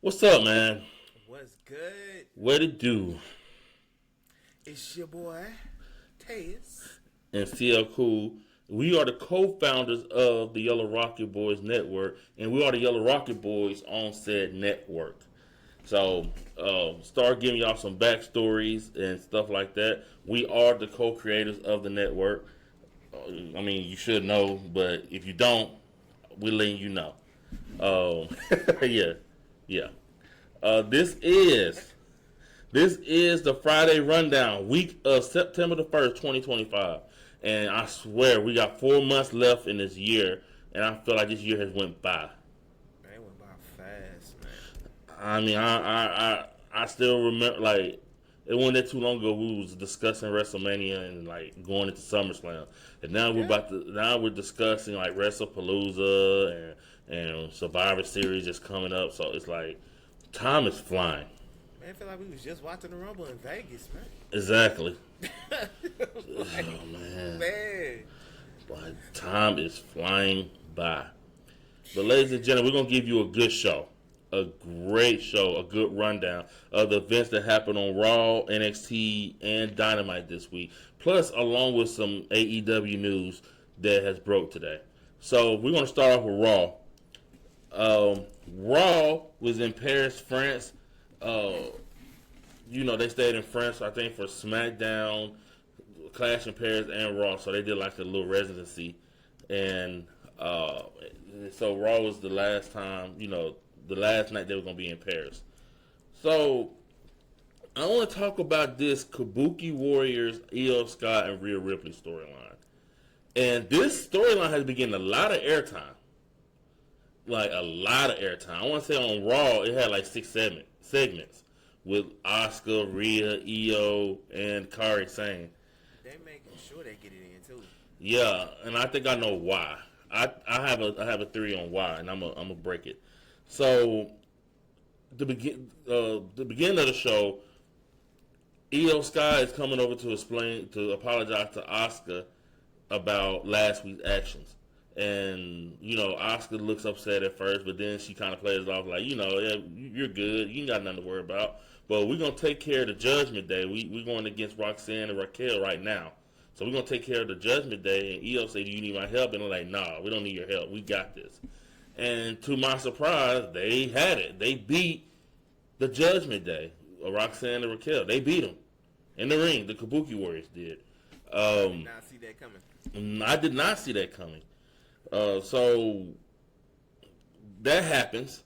What's up, man? What's good? What it do? It's your boy, Taz. And CL Cool. We are the co-founders of the Yellow Rocket Boys Network, and we are the Yellow Rocket Boys on said network. So, start giving y'all some backstories and stuff like that. We are the co-creators of the network. I mean, you should know, but if you don't, we're letting you know. Yeah, yeah. This is the Friday rundown, week of September the 1st, 2025. And I swear we got 4 months left in this year, and I feel like this year has went by. Man, it went by fast, man. I mean, I still remember, like, it wasn't that too long ago we was discussing WrestleMania and like going into SummerSlam, and Yeah. now we're discussing like WrestlePalooza and Survivor Series is coming up. So it's like time is flying. Man, I feel like we was just watching the Rumble in Vegas, man. Exactly. Like, Oh man. man. But time is flying by. But ladies and gentlemen, we're gonna give you a good show, a great show, a good rundown of the events that happened on Raw, NXT, and Dynamite this week. Plus, along with some AEW news that has broke today. So we're gonna start off with Raw. Raw was in Paris, France. Uh, they stayed in France, I think, for SmackDown, Clash in Paris, and Raw. So they did like a little residency, and uh, so Raw was the last time, the last night they were gonna be in Paris. So I want to talk about this Kabuki Warriors, Io Scott, and Rhea Ripley storyline. And this storyline has been getting a lot of airtime, like a lot of airtime. I want to say on Raw it had like six segments with Asuka, Rhea, Io, and Kairi Sane. They making sure they get it in too. Yeah, and I think I know why. I have a theory on why, and I'm gonna break it. So the beginning of the show, Io Sky is coming over to apologize to Asuka about last week's actions. And, Asuka looks upset at first, but then she kind of plays it off like, yeah, you're good. You ain't got nothing to worry about. But we're going to take care of the Judgment Day. We're going against Roxanne and Raquel right now. So we're going to take care of the Judgment Day. And Io said, do you need my help? And they're like, nah, we don't need your help. We got this. And to my surprise, they had it. They beat the Judgment Day, Roxanne and Raquel. They beat them in the ring. The Kabuki Warriors did. I did not see that coming. I did not see that coming. So that happens,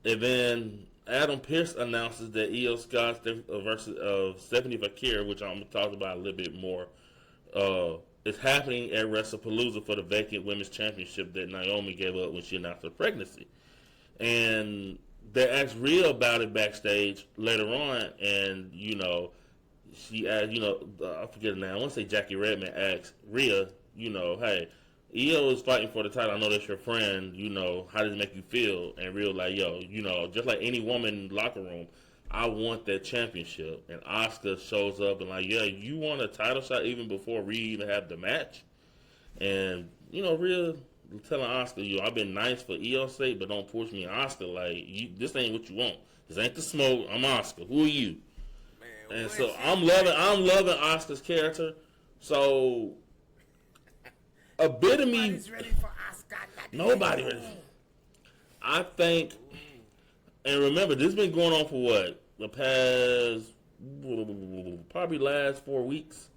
and then Adam Pearce announces that Io Scott's versus Stephanie Vakir, which I'm going to talk about a little bit more, is happening at WrestlePalooza for the vacant women's championship that Naomi gave up when she announced her pregnancy. And they asked Rhea about it backstage later on, and she asked, I forget her name. I want to say Jackie Redmond asked Rhea, hey, Io is fighting for the title. I know that's your friend. How does it make you feel? And Rhea like, yo, just like any woman in the locker room, I want that championship. And Asuka shows up and like, yeah, you want a title shot even before we even have the match. And Rhea telling Asuka, I've been nice for Io's sake, but don't push me. Asuka, like, this ain't what you want. This ain't the smoke. I'm Asuka. Who are you? Man, And so I'm loving Asuka's character. So a bit of me, Nobody's ready for Oscar. nobody really. I think, and remember, this has been going on for what, the past probably last 4 weeks.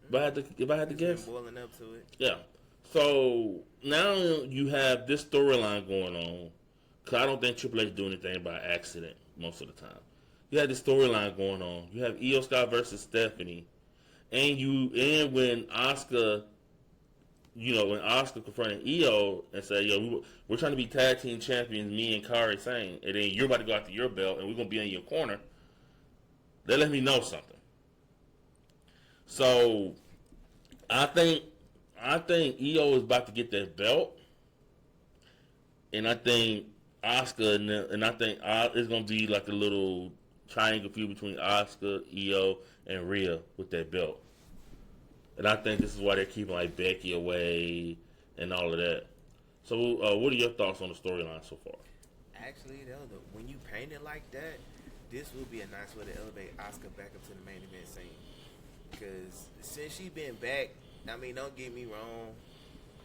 If I had to It's guess, been boiling up to it. yeah. So now you have this storyline going on. Cause I don't think Triple H do anything by accident most of the time. You have this storyline going on. You have Io Scott versus Stephanie, and when Asuka, when Asuka confronted Io and said, "Yo, we're trying to be tag team champions, me and Kairi Sane, and then you're about to go after your belt, and we're gonna be in your corner." They let me know something. So I think Io is about to get that belt, and I think Asuka and I think it's gonna be like a little triangle feud between Asuka, Io, and Rhea with that belt. And I think this is why they're keeping like Becky away and all of that. So, what are your thoughts on the storyline so far? actually, though, when you paint it like that, this would be a nice way to elevate Asuka back up to the main event scene. Because since she been back, I mean, don't get me wrong,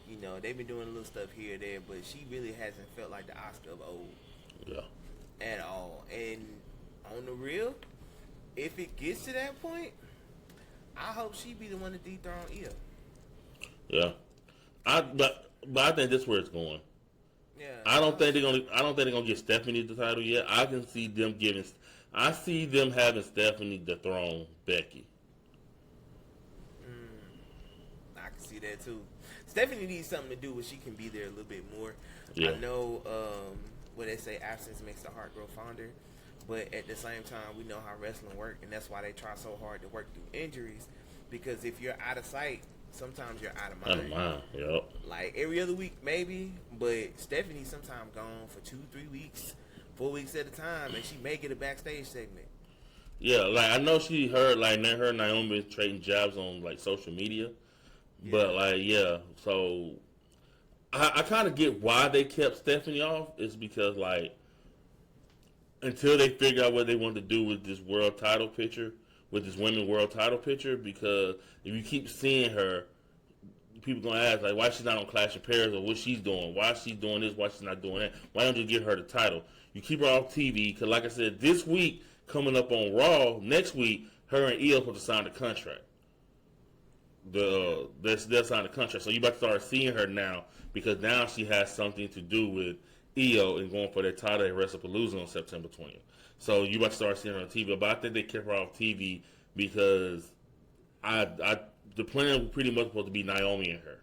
you know, they've been doing a little stuff here or there, but she really hasn't felt like the Asuka of old. Yeah. At all. And on the real, if it gets to that point, I hope she be the one to dethrone Io. Yeah. But I think that's where it's going. Yeah. I don't think they're gonna give Stephanie the title yet. I can see them giving. I see them having Stephanie dethrone Becky. I can see that too. Stephanie needs something to do where she can be there a little bit more. Yeah. I know what they say, absence makes the heart grow fonder, but at the same time, we know how wrestling works, and that's why they try so hard to work through injuries. Because if you're out of sight, sometimes you're out of mind. Out of mind, yep. Like every other week, maybe, but Stephanie sometimes gone for 2-3 weeks, 4 weeks at a time, and she may get a backstage segment. Yeah, like I know she heard like her and Naomi trading jabs on like social media, but like so I kind of get why they kept Stephanie off. It's because like until they figure out what they want to do with this world title picture, with this women's world title picture, because if you keep seeing her, people gonna ask like why she's not on Clash of Paris or what she's doing, why she's doing this, why she's not doing that. Why don't you give her the title? You keep her off TV because, like I said, this week coming up on Raw next week, her and Io supposed to sign the contract. They'll sign the contract, so you about to start seeing her now because now she has something to do with Io and going for that title at WrestlePalooza on September 20th. So you about to start seeing her on TV, but I think they kept her off TV because the plan was pretty much supposed to be Naomi and her.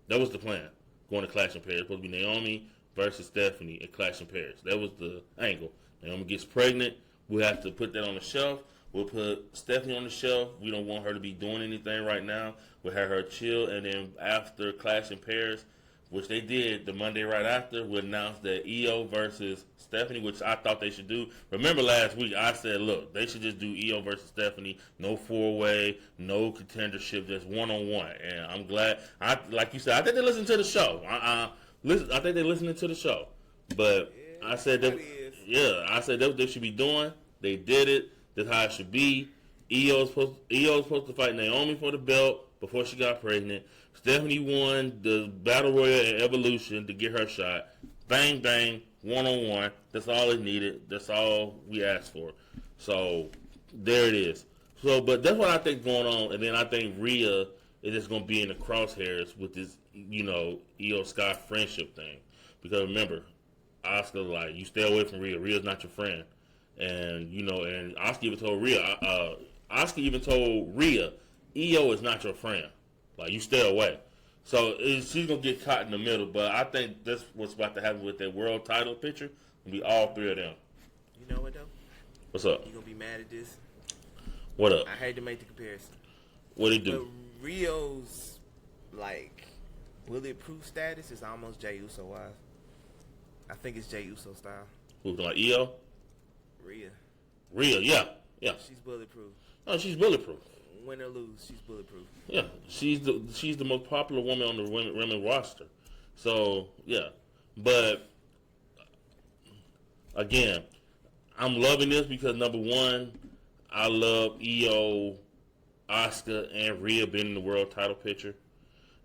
That was the plan. Going to Clash in Paris. It was supposed to be Naomi versus Stephanie at Clash in Paris. That was the angle. Naomi gets pregnant. We'll have to put that on the shelf. We'll put Stephanie on the shelf. We don't want her to be doing anything right now. We'll have her chill. And then after Clash in Paris, which they did the Monday right after, we'll announce that Io versus Stephanie, which I thought they should do. Remember last week I said, look, they should just do Io versus Stephanie. No four-way, no contendership, just one-on-one. And I'm glad. Like you said, I think they listened to the show. I think they're listening to the show. But I said that, I said that's what they should be doing. They did it. That's how it should be. Io's supposed to fight Naomi for the belt before she got pregnant. Stephanie won the Battle Royal at Evolution to get her shot. Bang, bang, one-on-one. That's all it needed. That's all we asked for. So, there it is. So, but that's what I think going on. And then I think Rhea is just going to be in the crosshairs with this, Io Sky friendship thing. Because remember, Asuka, like, you stay away from Rhea. Rhea's not your friend. And, and Asuka even told Rhea, Io is not your friend. Like, you stay away. So, she's going to get caught in the middle. But I think that's what's about to happen with that world title picture. It'll be all three of them. You know what, though? What's up? You going to be mad at this? What up? I hate to make the comparison. What'd he do? But Rio's, like, bulletproof status is almost Jey Uso-wise. I think it's Jey Uso style. Who's like Io? Rhea, yeah. She's bulletproof. No, she's bulletproof. Win or lose, she's bulletproof. Yeah, she's the most popular woman on the women roster. So yeah, but again, I'm loving this because number one, I love Io, Asuka, and Rhea being in the world title picture,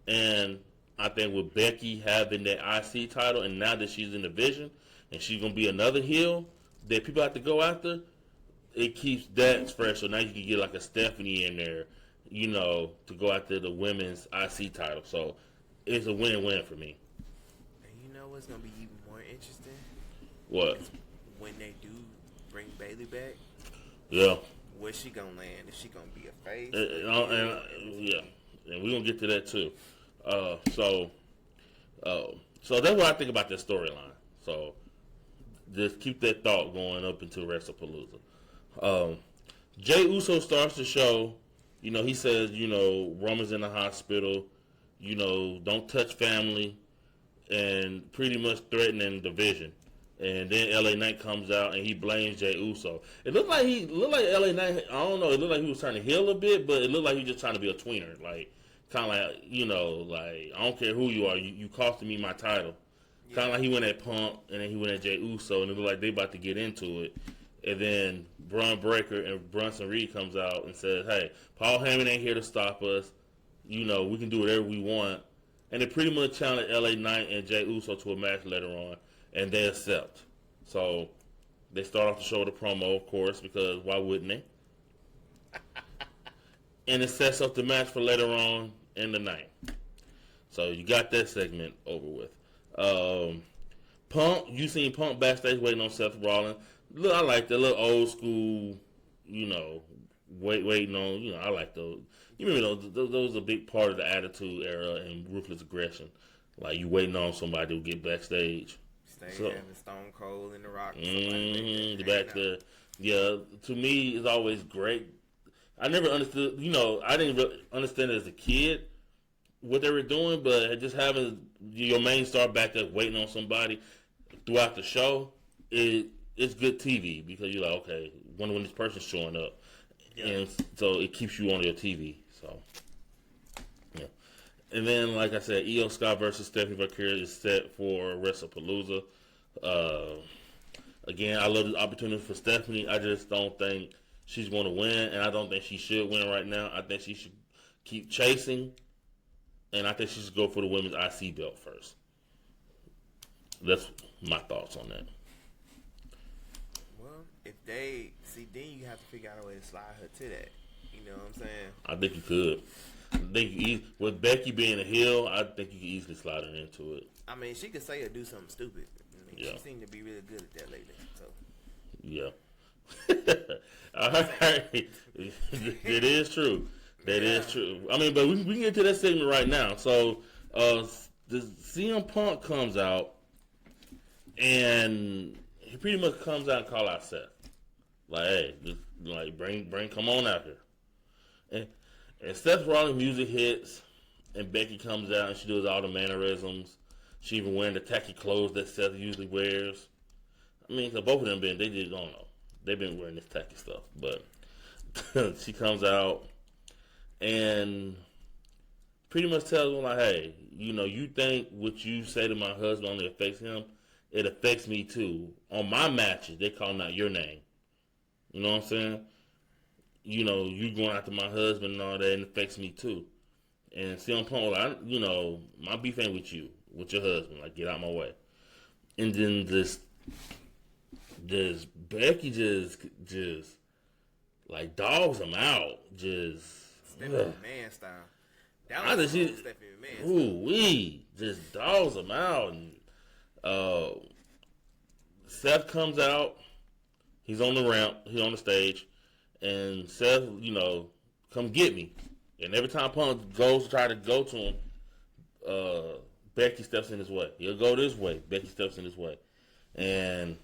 and I think with Becky having that IC title, and now that she's in the Vision, and she's gonna be another heel that people have to go after, it keeps that fresh. So now you can get like a Stephanie in there, to go after the women's IC title. So it's a win-win for me. And you know what's gonna be even more interesting? What? Is when they do bring Bayley back. Yeah. Where's she gonna land? Is she gonna be a face? And we're gonna get to that too. So that's what I think about this storyline. So just keep that thought going up into WrestlePalooza. Jey Uso starts the show. He says, Roman's in the hospital. Don't touch family, and pretty much threatening the Vision. And then LA Knight comes out and he blames Jey Uso. It looked like LA Knight. I don't know. It looked like he was trying to heal a bit, but it looked like he was just trying to be a tweener, like kind of like like I don't care who you are. You costing me my title. Kind of like he went at Punk, and then he went at Jey Uso, and it looked like they about to get into it. And then Braun Breaker and Bronson Reed comes out and says, hey, Paul Heyman ain't here to stop us. You know, we can do whatever we want. And they pretty much challenged LA Knight and Jey Uso to a match later on, and they accept. So they start off the show with a promo, of course, because why wouldn't they? And it sets up the match for later on in the night. So you got that segment over with. Punk, you seen Punk backstage waiting on Seth Rollins. Look, I like that little old school, you know, waiting on, you know, I like those. You remember those are a big part of the Attitude Era and Ruthless Aggression. Like, you waiting on somebody to get backstage. Having Stone Cold and The Rock. The back there. Yeah, to me, it's always great. I never understood, you know, I didn't really understand it as a kid what they were doing, but just having your main star back there waiting on somebody throughout the show, it's good TV because you're like, okay, when this person's showing up. Yeah. And so it keeps you on your TV. So, yeah. And then, like I said, Io Scott versus Stephanie Vaquera is set for WrestlePalooza. Again, I love this opportunity for Stephanie. I just don't think she's going to win, and I don't think she should win right now. I think she should keep chasing, and I think she should go for the women's IC belt first. That's my thoughts on that. Well, if they see, then you have to figure out a way to slide her to that. You know what I'm saying? I think you could. I think with Becky being a heel, I think you could easily slide her into it. I mean, she could say or do something stupid. I mean, yeah. She seemed to be really good at that lately. So. Yeah. All right. It is true. That is true. I mean, but we can get to that segment right now. So, the CM Punk comes out, and he pretty much comes out and call out Seth. Like, hey, just, like, come on out here. And Seth Rollins' music hits, and Becky comes out, and she does all the mannerisms. She even wearing the tacky clothes that Seth usually wears. I mean, so both of them they just don't know. They've been wearing this tacky stuff. But she comes out and pretty much tells them, like, hey, you know, you think what you say to my husband only affects him? It affects me too. On my matches, they calling out your name. You know what I'm saying? You know, you going after my husband and all that, and it affects me too. And CM Punk, like, you know, my beef ain't with you, with your husband. Like, get out my way. And then this Becky just like dogs him out. Just Stephanie McMahon style. That was Stephanie McMahon. Ooh, just dogs him out. And Seth comes out. He's on the ramp. He's on the stage. And Seth, you know, come get me. And every time Punk goes to try to go to him, Becky steps in his way. He'll go this way. Becky steps in his way. And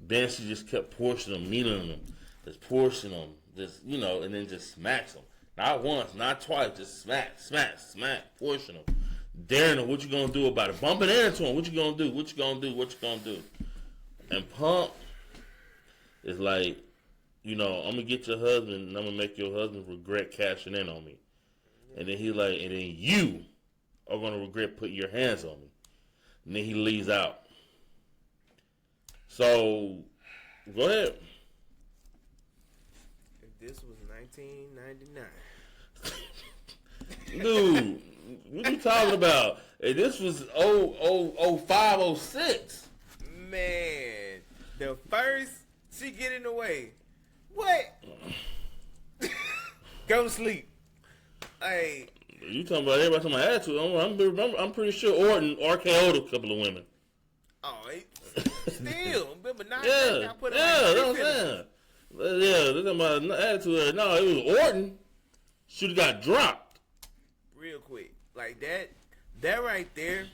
then she just kept pushing him, kneeling him, just pushing him, just, you know, and then just smacks him. Not once, not twice, just smack, pushing him. Daring him, what you gonna do about it? Bumping into him, what you gonna do? What you gonna do? And Punk is like, you know, I'm gonna get your husband and I'm gonna make your husband regret cashing in on me. And then he's like, and then you are gonna regret putting your hands on me. And then he leaves out. So, go ahead. If this was 1999. Dude, what are you talking about? If this was 05, 06. Man, the first she get in the way. What? Go to sleep. Hey. You talking about everybody talking about attitude. I'm pretty sure Orton RKO'd a couple of women. Oh, still. Remember, not yeah, that's what I'm saying. Yeah, they're talking about attitude. No, it was Orton. Should have got dropped. Real quick. Like that right there.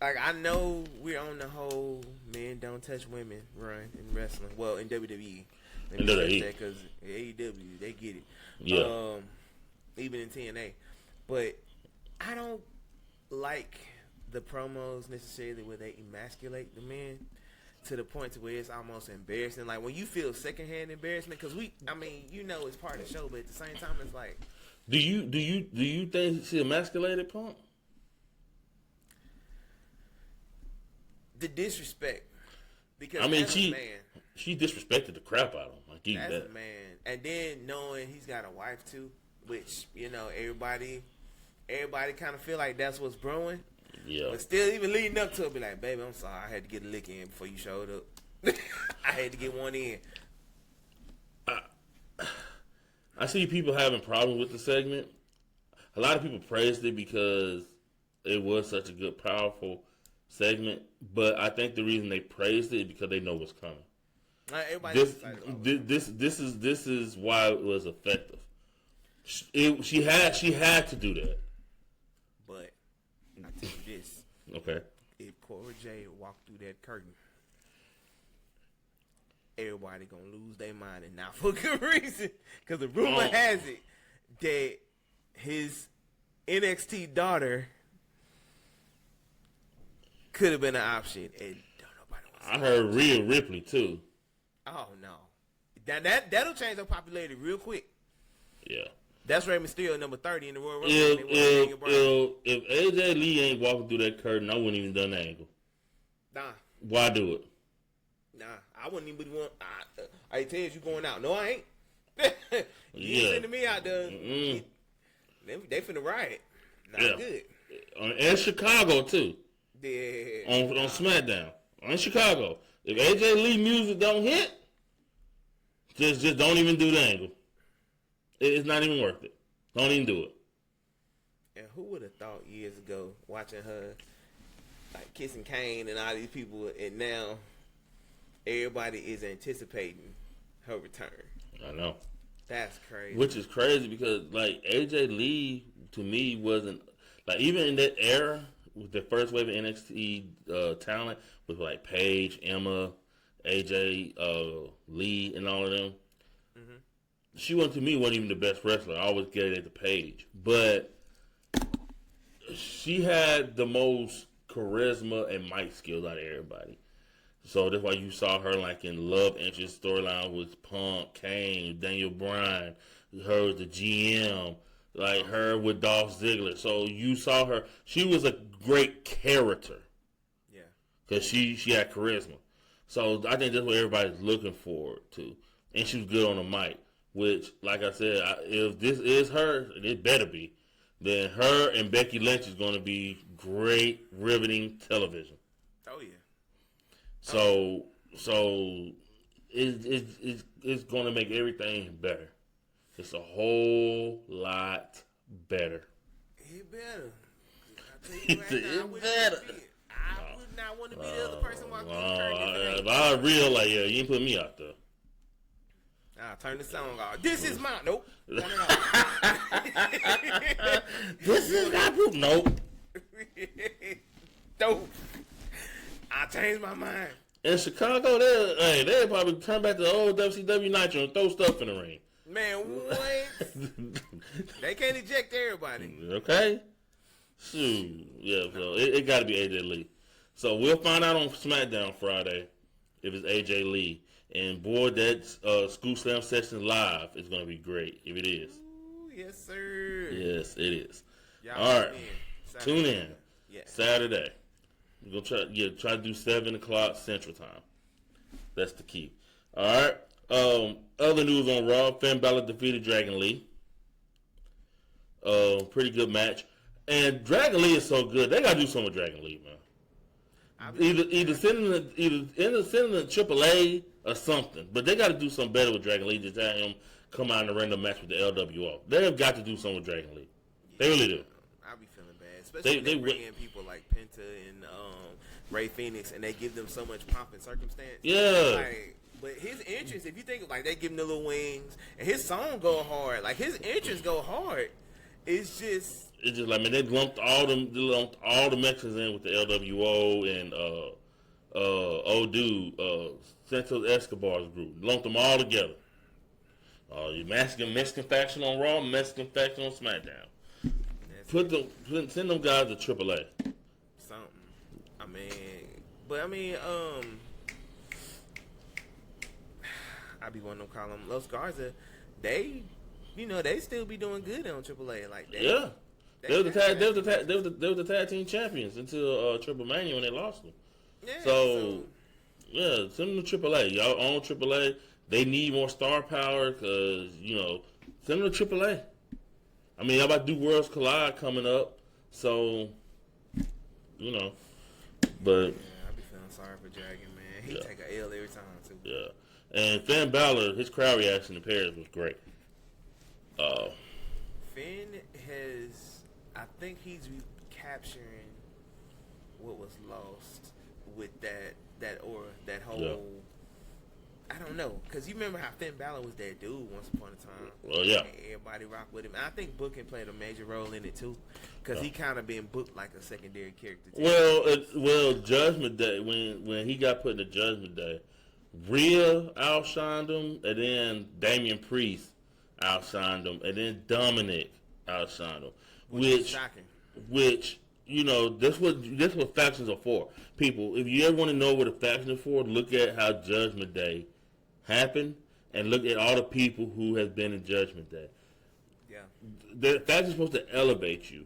Like, I know we're on the whole men don't touch women run in wrestling. Well, in WWE. In WWE. Because AEW, they get it. Yeah. Even in TNA. But I don't like the promos necessarily where they emasculate the men to the point to where it's almost embarrassing. Like, when you feel secondhand embarrassment, because you know it's part of the show, but at the same time, it's like. Do you think she emasculated Punk? the disrespect. Because I mean, as a man, she disrespected the crap out of him. I give you as that. a man, and then knowing he's got a wife too, which everybody kind of feel like that's what's brewing. Yeah. But still, even leading up to it, be like, baby, I'm sorry, I had to get a lick in before you showed up. I had to get one in. I see people having problems with the segment. A lot of people praised it because it was such a good, powerful segment. But I think the reason they praised it is because they know what's coming. Everybody's excited about it. This is why it was effective. She had to do that. But I tell you this: Okay. if Cora J walked through that curtain, everybody gonna lose their mind, and not for good reason. Because the rumor has it that his NXT daughter could have been an option, and don't nobody want to see I heard Rhea Ripley too. Oh no, that'll change her popularity real quick. Yeah. That's Rey Mysterio, number 30 in the Royal Rumble. If AJ Lee ain't walking through that curtain, I wouldn't even done the angle. Nah, Why do it? I wouldn't even want. I tell you, you going out. No, I ain't. You ain't sending me out there. They finna riot. Not good. And Chicago too. Yeah. On SmackDown. On Chicago. If AJ Lee music don't hit, just don't even do the angle. It's not even worth it. Don't even do it. And who would have thought years ago, watching her like kissing Kane and all these people, and now everybody is anticipating her return. I know. That's crazy. Which is crazy because like AJ Lee to me wasn't like even in that era with the first wave of NXT talent with like Paige, Emma, AJ Lee, and all of them. Mm-hmm. She wasn't even the best wrestler. I always get it at the Paige, but she had the most charisma and mic skills out of everybody. So that's why you saw her like in love interest storyline with Punk, Kane, Daniel Bryan, her as the GM, like her with Dolph Ziggler. So you saw her. She was a great character. Yeah. Because she had charisma. So I think that's what everybody's looking forward to. And she was good on the mic, which, like I said, if this is her, and it better be, then her and Becky Lynch is going to be great, riveting television. Oh, yeah. So it's going to make everything better. It's a whole lot better. It better. I tell you right now, I would not want to be the other person walking through the curtain. If I real like, yeah, you ain't put me out there. Turn the song off. This is mine. Nope. This is not poop. Nope. Dope. I changed my mind. In Chicago, they'll probably turn back to the old WCW Nitro and throw stuff in the ring. Man, what? They can't eject everybody. Okay. Shoot. Yeah, so it got to be AJ Lee. So we'll find out on SmackDown Friday if it's AJ Lee. And boy, that Scoop Slam Sessions Live is going to be great if it is. Ooh, yes, sir. Yes, it is. Y'all all right. Tune in. Yeah. Saturday. We're going to try to do 7 o'clock Central Time. That's the key. All right. Other news on Raw. Finn Balor defeated Dragon Lee. Pretty good match. And Dragon Lee is so good. They got to do something with Dragon Lee, man. Either send him to AAA or something. But they got to do something better with Dragon Lee. Just have him come out in a random match with the LWO. They have got to do something with Dragon Lee. They really do. I be feeling bad, especially when they bring in people like Penta and Ray Phoenix, and they give them so much pomp and circumstance. Yeah. Like, but his entrance, if you think of, like, they give him the little wings, and his song go hard. Like, his entrance go hard. It's just like, man, they lumped all the Mexicans in with the LWO and Santos Escobar's group. Lumped them all together. You Mexican faction on Raw, Mexican faction on SmackDown. Send them guys to AAA. Something. I be wanting to call them Los Garza. They still be doing good on AAA. Like, they were the tag team champions until Triple Mania when they lost them. Yeah, So yeah, send them to AAA. Y'all own AAA. They need more star power because send them to AAA. I mean, y'all about to do Worlds Collide coming up, so but yeah, I be feeling sorry for Dragon, man. He Yeah. take a L every time too. yeah. And Finn Balor, his crowd reaction to Paris was great. Finn has, I think he's recapturing what was lost with that whole. Yeah. I don't know, cause you remember how Finn Balor was that dude once upon a time. Well, yeah. And everybody rocked with him. And I think booking played a major role in it too, cause he kind of been booked like a secondary character. Too. Well, Judgment Day when he got put in the Judgment Day, Rhea outshined him, and then Damian Priest outshined him, and then Dominic outshined him, Which is which shocking. this what factions are for. People, if you ever want to know what a faction is for, look at how Judgment Day happened, and look at all the people who have been in Judgment Day. Yeah. The faction's supposed to elevate you.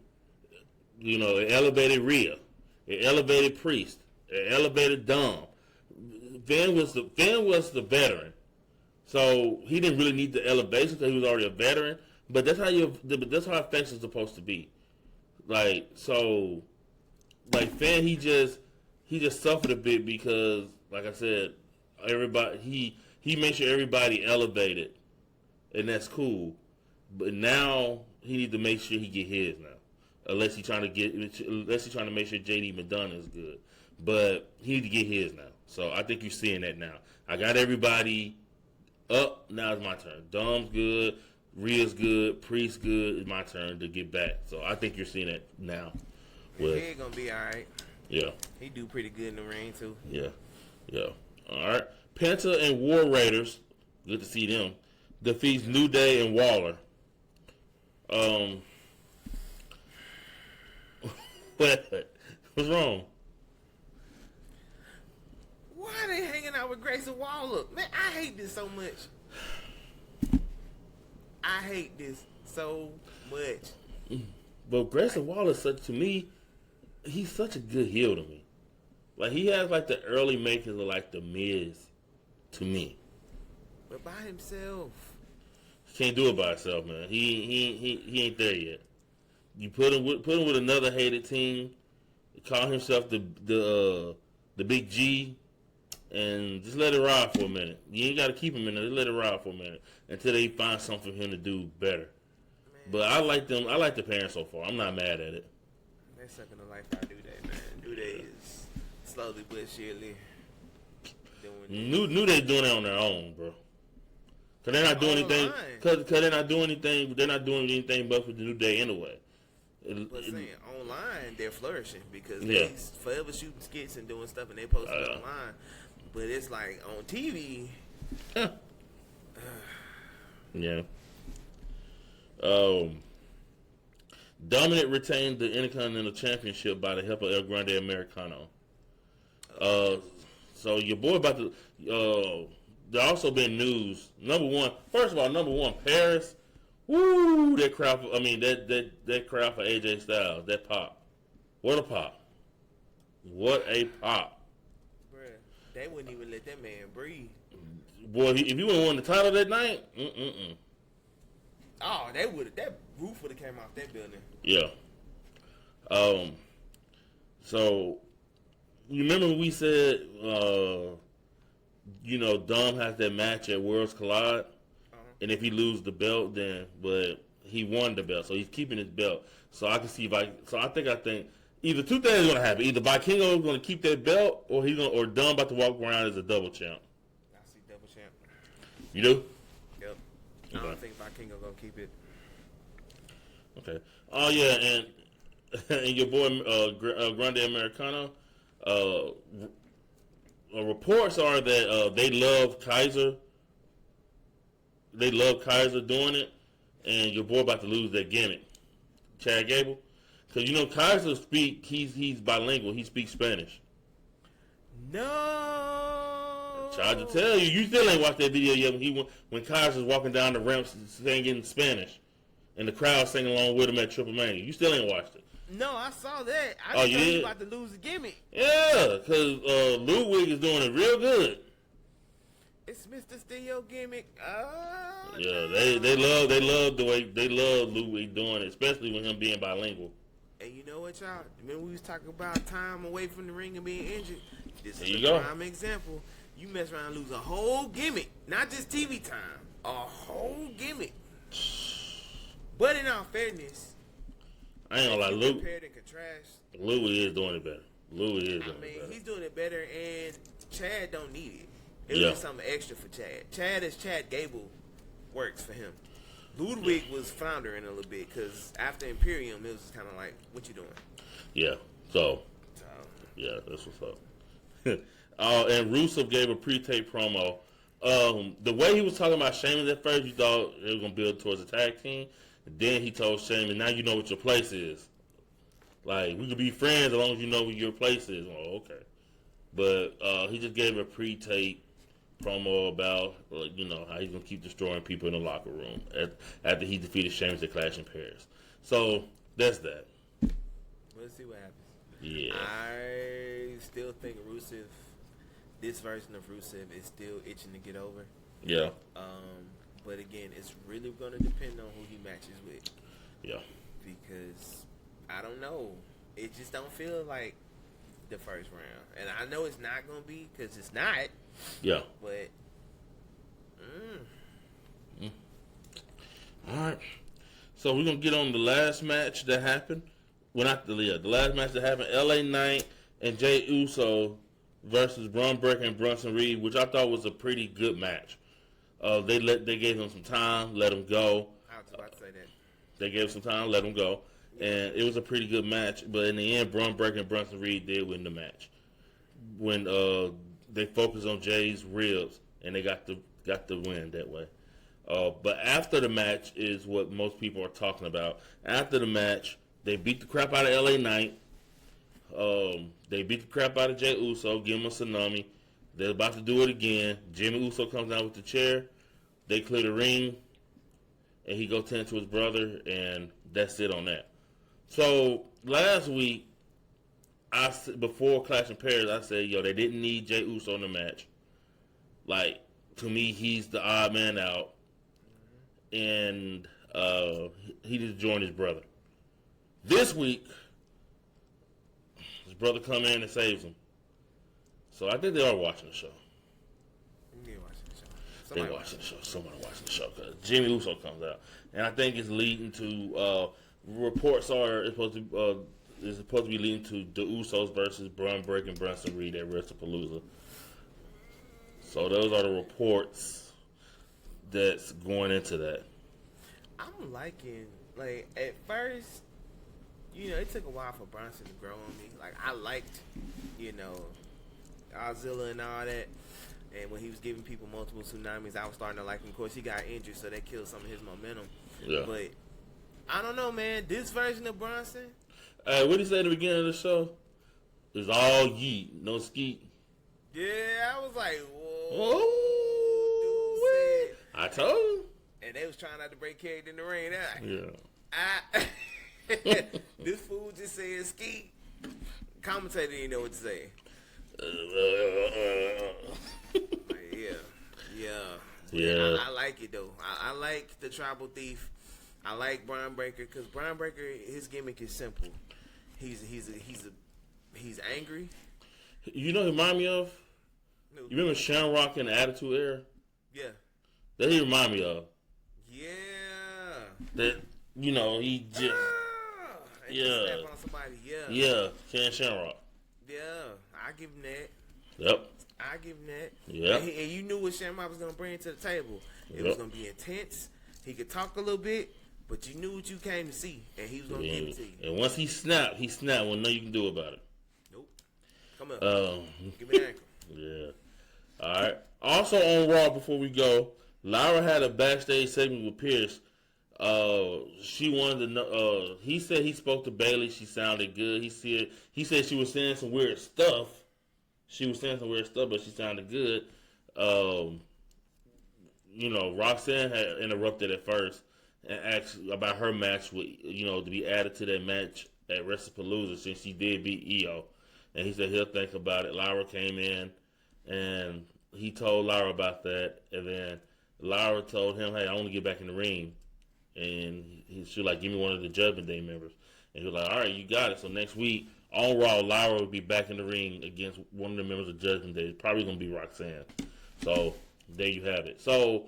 It elevated Rhea, it elevated Priest, it elevated Dom. Finn was the veteran, so he didn't really need the elevation because he was already a veteran. But that's how a faction's supposed to be. Like Finn, he just suffered a bit because, like I said, everybody he made sure everybody elevated, and that's cool. But now he needs to make sure he get his now, unless he's trying to make sure JD Madonna is good. But he needs to get his now. So I think you're seeing that now. I got everybody up. Now it's my turn. Dom's good. Rhea's good. Priest good. It's my turn to get back. So I think you're seeing that now. His head gonna be all right. Yeah. He do pretty good in the ring too. Yeah. All right. Penta and War Raiders. Good to see them. Defeats New Day and Waller. What's wrong? Why are they hanging out with Grayson Waller? Man, I hate this so much. I hate this so much. But Grayson Waller, to me, he's such a good heel to me. Like, he has like the early makings of like the Miz to me. But by himself. He can't do it by himself, man. He ain't there yet. You put him with another hated team, call himself the Big G, and just let it ride for a minute. You ain't got to keep him in there. Just let it ride for a minute until they find something for him to do better. Man. But I like them. I like the parents so far. I'm not mad at it. They're sucking the life out of New Day, man. New Day is slowly but surely doing New Day doing it on their own, bro. Cause they're not doing anything. Cause they're not doing anything. They're not doing anything but for the New Day anyway. But saying online, they're flourishing because they forever shooting skits and doing stuff, and they post it online. But it's like on TV. Yeah. Dominic retained the Intercontinental Championship by the help of El Grande Americano. So your boy about to. There also been news. Number one, Paris. Woo! That crowd. That crowd for AJ Styles. That pop. What a pop. What a pop. Bruh, they wouldn't even let that man breathe. Boy, if he would have won the title that night, Oh, they would. That roof would have came off that building. Yeah. So you remember when we said, Dom has that match at Worlds Collide, and if he loses the belt, but he won the belt, so he's keeping his belt. So I can see I think either two things are gonna happen: either Vikingo is gonna keep that belt, or Dom about to walk around as a double champ. I see double champ. You do? Yep. Okay. I don't think Vikingo gonna keep it. Okay. Oh yeah, and your boy Grande Americano. Reports are that they love Kaiser. They love Kaiser doing it, and your boy about to lose that gimmick, Chad Gable, because Kaiser he's bilingual. He speaks Spanish. No. Tried to tell you, you still ain't watched that video yet. When Kaiser's walking down the ramps singing in Spanish, and the crowd singing along with him at Triple Mania. You still ain't watched it. No, I saw that. I Oh, didn't know he yeah? was about to lose the gimmick. Yeah, because Ludwig is doing it real good. It's Mr. Steele gimmick. Yeah, they love the way they love Ludwig doing it, especially with him being bilingual. And you know what, y'all? Remember we was talking about time away from the ring and being injured? This There is you a go. prime example. You mess around and lose a whole gimmick. Not just TV time. A whole gimmick. But in all fairness, I ain't gonna lie, compared and contrast, Ludwig is doing it better. Ludwig is doing I mean, it better. he's doing it better, and Chad don't need it. It was Yeah. just something extra for Chad. Chad as Chad Gable works for him. Ludwig was floundering a little bit because after Imperium, it was kind of like, what you doing? Yeah, so, So, yeah, that's what's up. And Rusev gave a pre-tape promo. The way he was talking about Sheamus at first, you thought it was going to build towards a tag team. Then he told Sheamus, now you know what your place is. Like, we could be friends as long as you know what your place is. Oh, okay. But he just gave a pre-tape promo about, how he's going to keep destroying people in the locker room after he defeated Sheamus at Clash in Paris. So, that's that. we'll see what happens. Yeah. I still think this version of Rusev is still itching to get over. Yeah. But again, it's really going to depend on who he matches with. Yeah. Because, I don't know. It just don't feel like the first round. And I know it's not going to be because it's not. Yeah. But, All right. So we're going to get on the last match that happened. Well, not the last match that happened. LA Knight and Jay Uso versus Braun Breaker and Bronson Reed, which I thought was a pretty good match. They gave him some time, let him go. I was about to say that. They gave him some time, let him go. And it was a pretty good match. But in the end, Braun Breaker and Bronson Reed did win the match. When they focused on Jay's ribs, and they got the win that way. But after the match is what most people are talking about. After the match, they beat the crap out of LA Knight. They beat the crap out of Jay Uso, give him a tsunami. They're about to do it again. Jimmy Uso comes down with the chair. They clear the ring, and he goes tend to his brother, and that's it on that. So last week, before Clash in Paris, I said, they didn't need Jay Uso in the match. Like, to me, he's the odd man out. And he just joined his brother. This week, his brother come in and saves him. So I think they are watching the show. Yeah, watching the show. They're watching the show. Somebody watching the show because Jimmy Uso comes out, and I think it's leading to reports are it's supposed to be leading to the Usos versus Braun Breaker and Bronson Reed at WrestlePalooza. So those are the reports that's going into that. I'm liking, like, at first, it took a while for Bronson to grow on me. Like, I liked, Godzilla and all that. And when he was giving people multiple tsunamis, I was starting to like him. Of course, he got injured, so that killed some of his momentum. Yeah. But, I don't know, man. This version of Bronson, What did he say at the beginning of the show? It's all yeet, no skeet. yeah, I was like, whoa. Oh, Dude said, I told him. and they was trying not to break character in the ring. Yeah. This fool just said ski. Commentator didn't know what to say. Yeah. I like it though. I like the Tribal Thief. I like Braun Breaker because Braun Breaker, his gimmick is simple. He's angry. You know who he remind me of? No. You remember Shamrock in the Attitude Era? Yeah. That he remind me of. Yeah. That, he just... And Yeah. just snap on somebody. Yeah. Yeah, Ken Shamrock. Yeah. I give him that. Yep. I give him that. Yep. And you knew what Shamrock was going to bring to the table. It Yep. was going to be intense. He could talk a little bit, but you knew what you came to see, and he was going to give it to you. And once he snapped. Well, nothing you can do about it. Nope. Come up. Give Um, me the ankle. Yeah. All right. Also on Raw, before we go, Lyra had a backstage segment with Pierce. She wanted to know. He said he spoke to Bayley. She sounded good. He said she was saying some weird stuff. But she sounded good. Roxanne had interrupted at first and asked about her match with, to be added to that match at WrestlePalooza since she did beat Io, and he said he'll think about it. Lyra came in, and he told Lyra about that, and then Lyra told him, "Hey, I want to get back in the ring," and she was like, "Give me one of the Judgment Day members," and he was like, "All right, you got it." So next week on Raw, Lyra will be back in the ring against one of the members of Judgment Day. It's probably gonna be Roxanne. So there you have it. So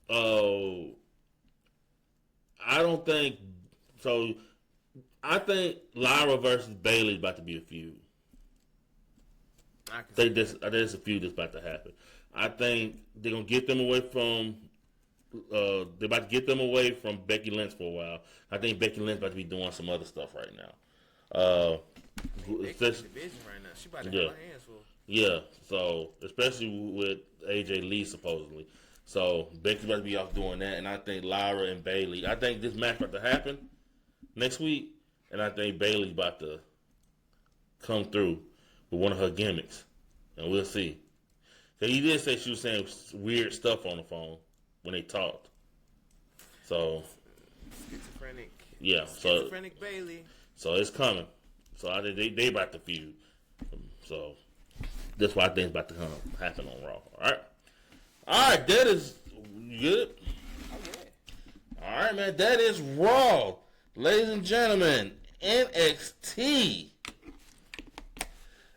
I don't think so. I think Lyra versus Bayley is about to be a feud. I think there's a feud that's about to happen. I think they're gonna get them away from. They're about to get them away from Becky Lynch for a while. I think Becky Lynch about to be doing some other stuff right now. Becky's division right now. She about to have her hands full. Yeah. So especially with AJ Lee supposedly. So Becky's about to be off doing that, and I think Lyra and Bayley. I think this match about to happen next week, and I think Bayley's about to come through with one of her gimmicks, and we'll see. Cause he did say she was saying weird stuff on the phone when they talked. So schizophrenic. Yeah. Schizophrenic Bayley. So it's coming. So I think they about to feud. So that's why I think it's about to happen on Raw. All right, that is good. Oh yeah. All right, man, that is Raw, ladies and gentlemen. NXT.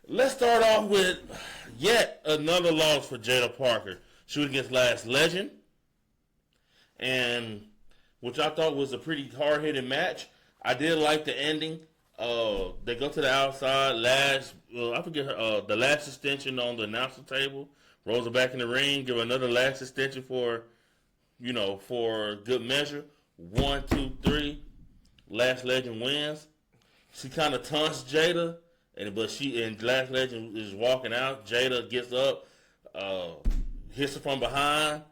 Let's start off with yet another loss for Jada Parker. She was against Last Legend, and which I thought was a pretty hard-hitting match. I did like the ending. They go to the outside. I forget her. The last extension on the announcer table. Rolls her back in the ring. Give her another last extension for good measure. 1, 2, 3. Last Legend wins. She kind of taunts Jada, but Last Legend is walking out. Jada gets up, hits her from behind,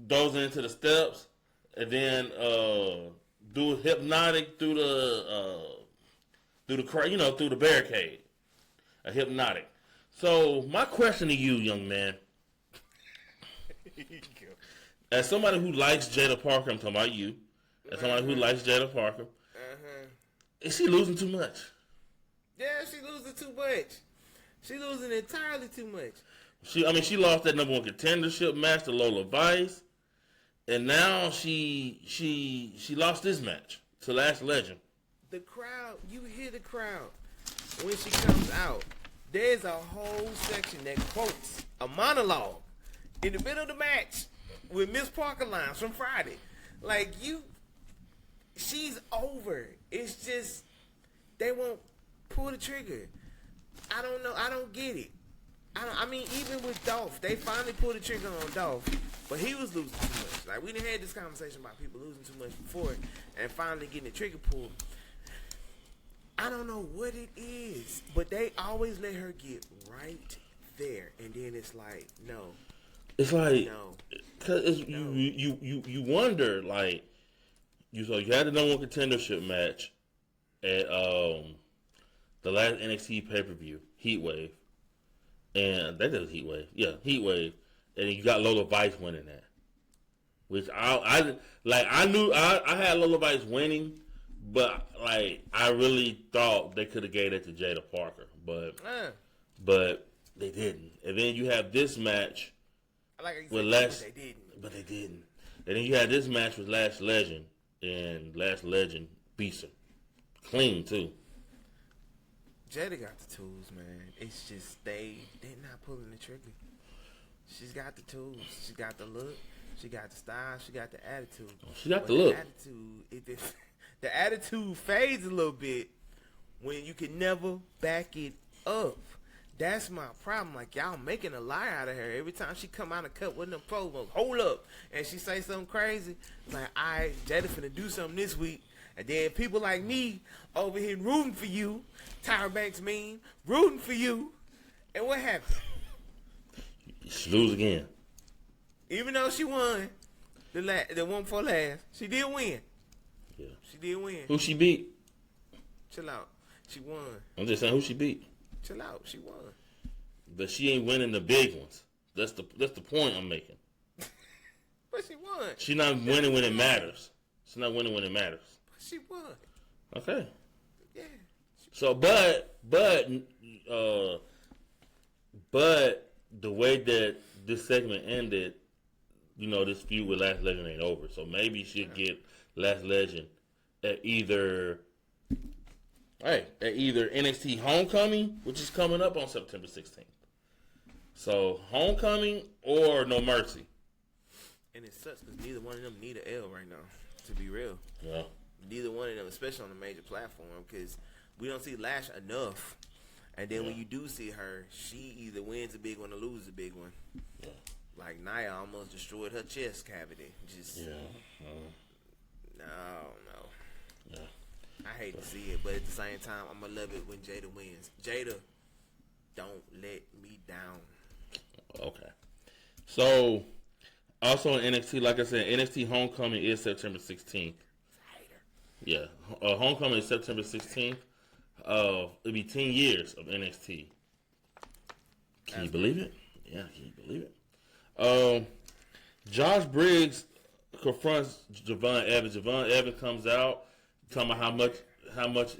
goes into the steps, and then do a hypnotic through the barricade. A hypnotic. So my question to you, young man, as somebody who likes Jada Parker, I'm talking about you, as somebody who likes Jada Parker, is she losing too much? Yeah, she losing too much. She losing entirely too much. She lost that number 1 contendership match to Lola Vice, and now she lost this match to Last Legend. The crowd, you hear the crowd when she comes out. There's a whole section that quotes a monologue in the middle of the match with Miss Parker lines from Friday. Like, she's over. It's just, they won't pull the trigger. I don't know. I don't get it. I mean, even with Dolph, they finally pulled the trigger on Dolph, but he was losing too much. Like, we done had this conversation about people losing too much before and finally getting the trigger pulled. I don't know what it is, but they always let her get right there, and then it's like, no. It's like, no. Cause you wonder, like, you had the number 1 contendership match at the last NXT pay-per-view, Heatwave, and that is Heatwave, yeah, Heatwave, and you got Lola Vice winning that, which I knew I had Lola Vice winning. But like, I really thought they could have gave it to Jada Parker, but they didn't. And then you have this match with but they didn't. And then you had this match with Last Legend, and Last Legend beats her clean too. Jada got the tools, man. It's just they're not pulling the trigger. She's got the tools. She got the look. She got the style. She got the attitude. She got the look. The attitude fades a little bit when you can never back it up. That's my problem. Like, y'all making a lie out of her. Every time she come out and cut with them promos, hold up, and she say something crazy, like, Jada finna do something this week. And then people like me over here rooting for you, Tyra Banks meme, rooting for you. And what happened? She lose again. Even though she won the one before last, she did win. Yeah. She did win. Who she beat? Chill out. She won. I'm just saying who she beat. Chill out. She won. But she ain't winning the big ones. That's the point I'm making. But she won. She's not winning when it matters. She's not winning when it matters. But she won. Okay. Yeah. So, but the way that this segment ended, this feud with Last Legend ain't over. So maybe she'll get Last Legend at either NXT Homecoming, which is coming up on September 16th. So Homecoming or No Mercy. And it sucks because neither one of them need an L right now. To be real. Yeah. Neither one of them, especially on a major platform, because we don't see Lash enough. And then when you do see her, she either wins a big one or loses a big one. Yeah. Like Nia almost destroyed her chest cavity. Just no. Yeah. I hate to see it, but at the same time, I'm gonna love it when Jada wins. Jada, don't let me down. Okay. So also in NXT, like I said, NXT Homecoming is September 16th. Yeah, Homecoming is September 16th. It'll be 10 years of NXT. Can you believe it? Yeah, can you believe it? Josh Briggs confronts Javon Evans. Javon Evans comes out talking about how much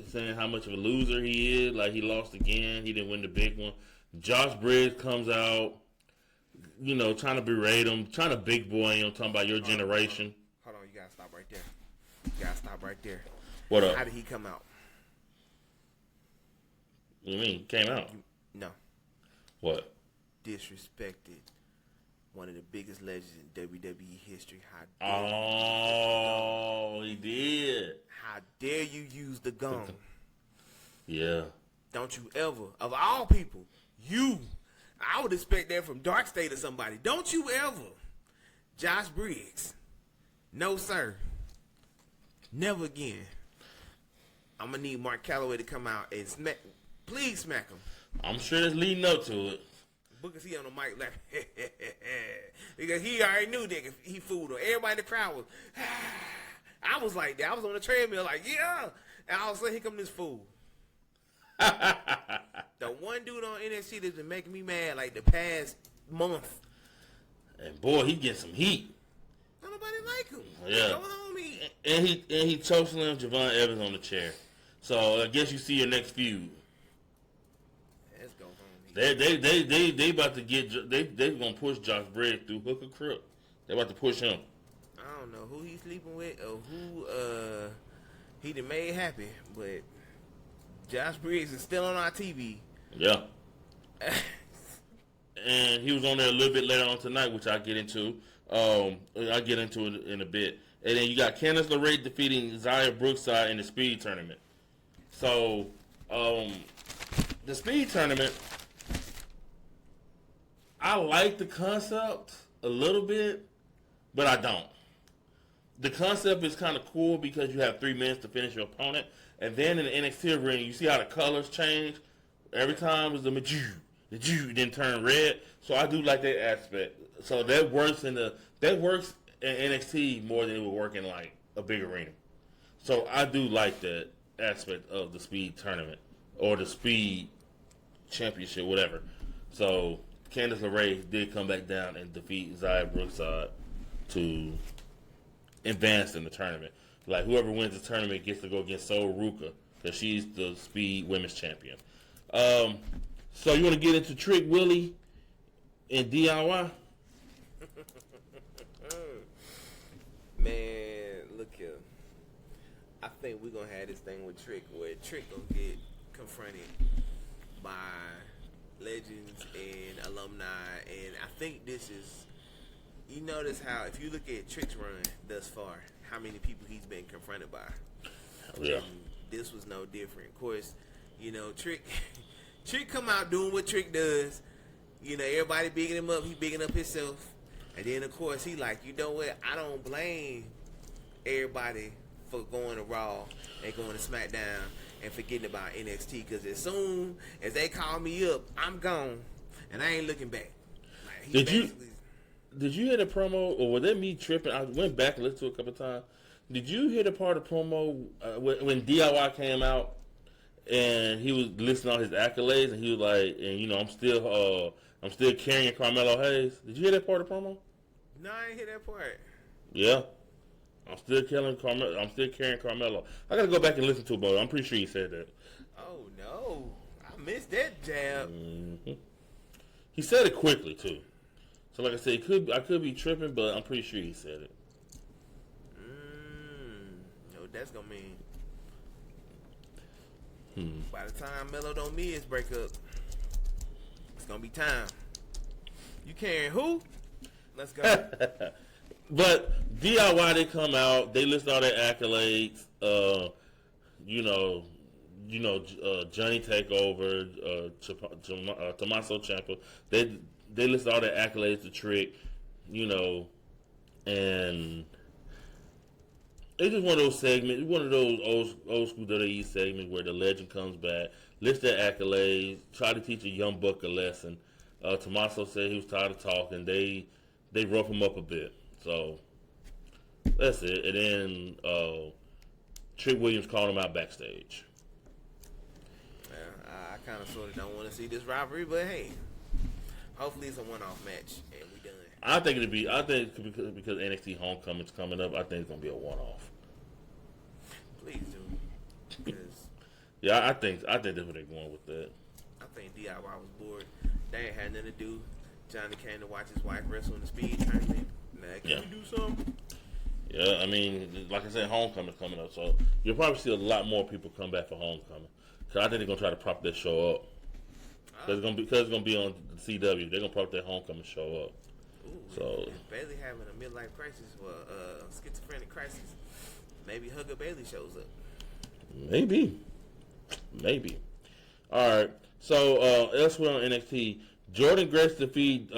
of a loser he is. Like he lost again. He didn't win the big one. Josh Briggs comes out, trying to berate him, trying to big boy him, talking about your generation. Hold on, you gotta stop right there. You gotta stop right there. What up? How did he come out? What do you mean? Came out? No. What? Disrespected one of the biggest legends in WWE history. He did. How dare you use the gong? Yeah. Don't you ever, of all people, I would expect that from Dark State or somebody. Don't you ever, Josh Briggs. No, sir. Never again. I'm going to need Mark Calloway to come out and please smack him. I'm sure it's leading up to it. Booker T on the mic like, because he already knew that he fooled him. Everybody in the crowd was, I was like that. I was on the treadmill like, yeah. And all of a sudden, here come this fool. The one dude on NXT that's been making me mad like the past month. And boy, he gets some heat. Don't nobody like him. Yeah. Go on me. And he chokeslammed Javon Evans on the chair. So I guess you see your next feud. Let's go home. They about to get they gonna push Josh Briggs through hook or crook. They about to push him. I don't know who he's sleeping with or who he done made happy, but Josh Briggs is still on our TV. Yeah. And he was on there a little bit later on tonight, which I'll get into. I'll get into it in a bit. And then you got Candice LeRae defeating Zaya Brookside in the Speed Tournament. So, the Speed Tournament, I like the concept a little bit, but I don't. The concept is kind of cool because you have 3 minutes to finish your opponent. And then in the NXT ring, you see how the colors change. Every time it's the Jew, then turn red. So I do like that aspect. So that works in NXT more than it would work in like a big arena. So I do like that aspect of the Speed Tournament or the Speed Championship, whatever. So Candice LeRae did come back down and defeat Zaya Brookside to advance in the tournament. Like whoever wins the tournament gets to go against Sol Ruka because she's the Speed Women's Champion. So you want to get into Trick Willie and DIY? Man, look here. I think we're going to have this thing with Trick where Trick going to get confronted by legends and alumni. And I think this is, you notice how, if you look at Trick's run thus far, how many people he's been confronted by. Yeah. And this was no different. Of course, Trick come out doing what Trick does. Everybody bigging him up. He bigging up himself. And then, of course, he like, you know what? I don't blame everybody for going to Raw and going to SmackDown and forgetting about NXT. Because as soon as they call me up, I'm gone. And I ain't looking back. Like, Did you hear the promo, or was that me tripping? I went back and listened to it a couple times. Did you hear the part of the promo when DIY came out and he was listing all his accolades and he was like, and I'm still carrying Carmelo Hayes. Did you hear that part of the promo? No, I ain't hear that part. Yeah. I'm still killing Carmelo. I'm still carrying Carmelo. I gotta go back and listen to it, but I'm pretty sure he said that. Oh no, I missed that jab. Hmm. He said it quickly too. So like I said, I could be tripping, but I'm pretty sure he said it. Know what that's gonna mean? By the time Melo don't meet his breakup, it's gonna be time. You carrying who? Let's go. But DIY, they come out, they list all their accolades. Johnny Takeover, Tommaso Ciampa. They list all their accolades to Trick, and it's just one of those segments, one of those old school WWE segments where the legend comes back, list their accolades, try to teach a young buck a lesson. Tommaso said he was tired of talking. They rough him up a bit. So that's it. And then Trick Williams called him out backstage. I kind of sort of don't want to see this rivalry, but hey, hopefully it's a one-off match and we done. I think because NXT Homecoming's coming up, I think it's gonna be a one-off. Please do, because yeah, I think that's where they're going with that. I think DIY was bored. They ain't had nothing to do. Johnny came to watch his wife wrestle in the speed tournament. Now, can we do something? Yeah, I mean, like I said, Homecoming's coming up, so you'll probably see a lot more people come back for Homecoming. Cause I think they're gonna try to prop that show up. Cause it's gonna be on CW. They're gonna prop that Homecoming show up. Ooh, So Bailey having a midlife crisis, schizophrenic crisis. Maybe Hugger Bailey shows up. maybe. All right. So elsewhere on NXT, Jordan Grace defeated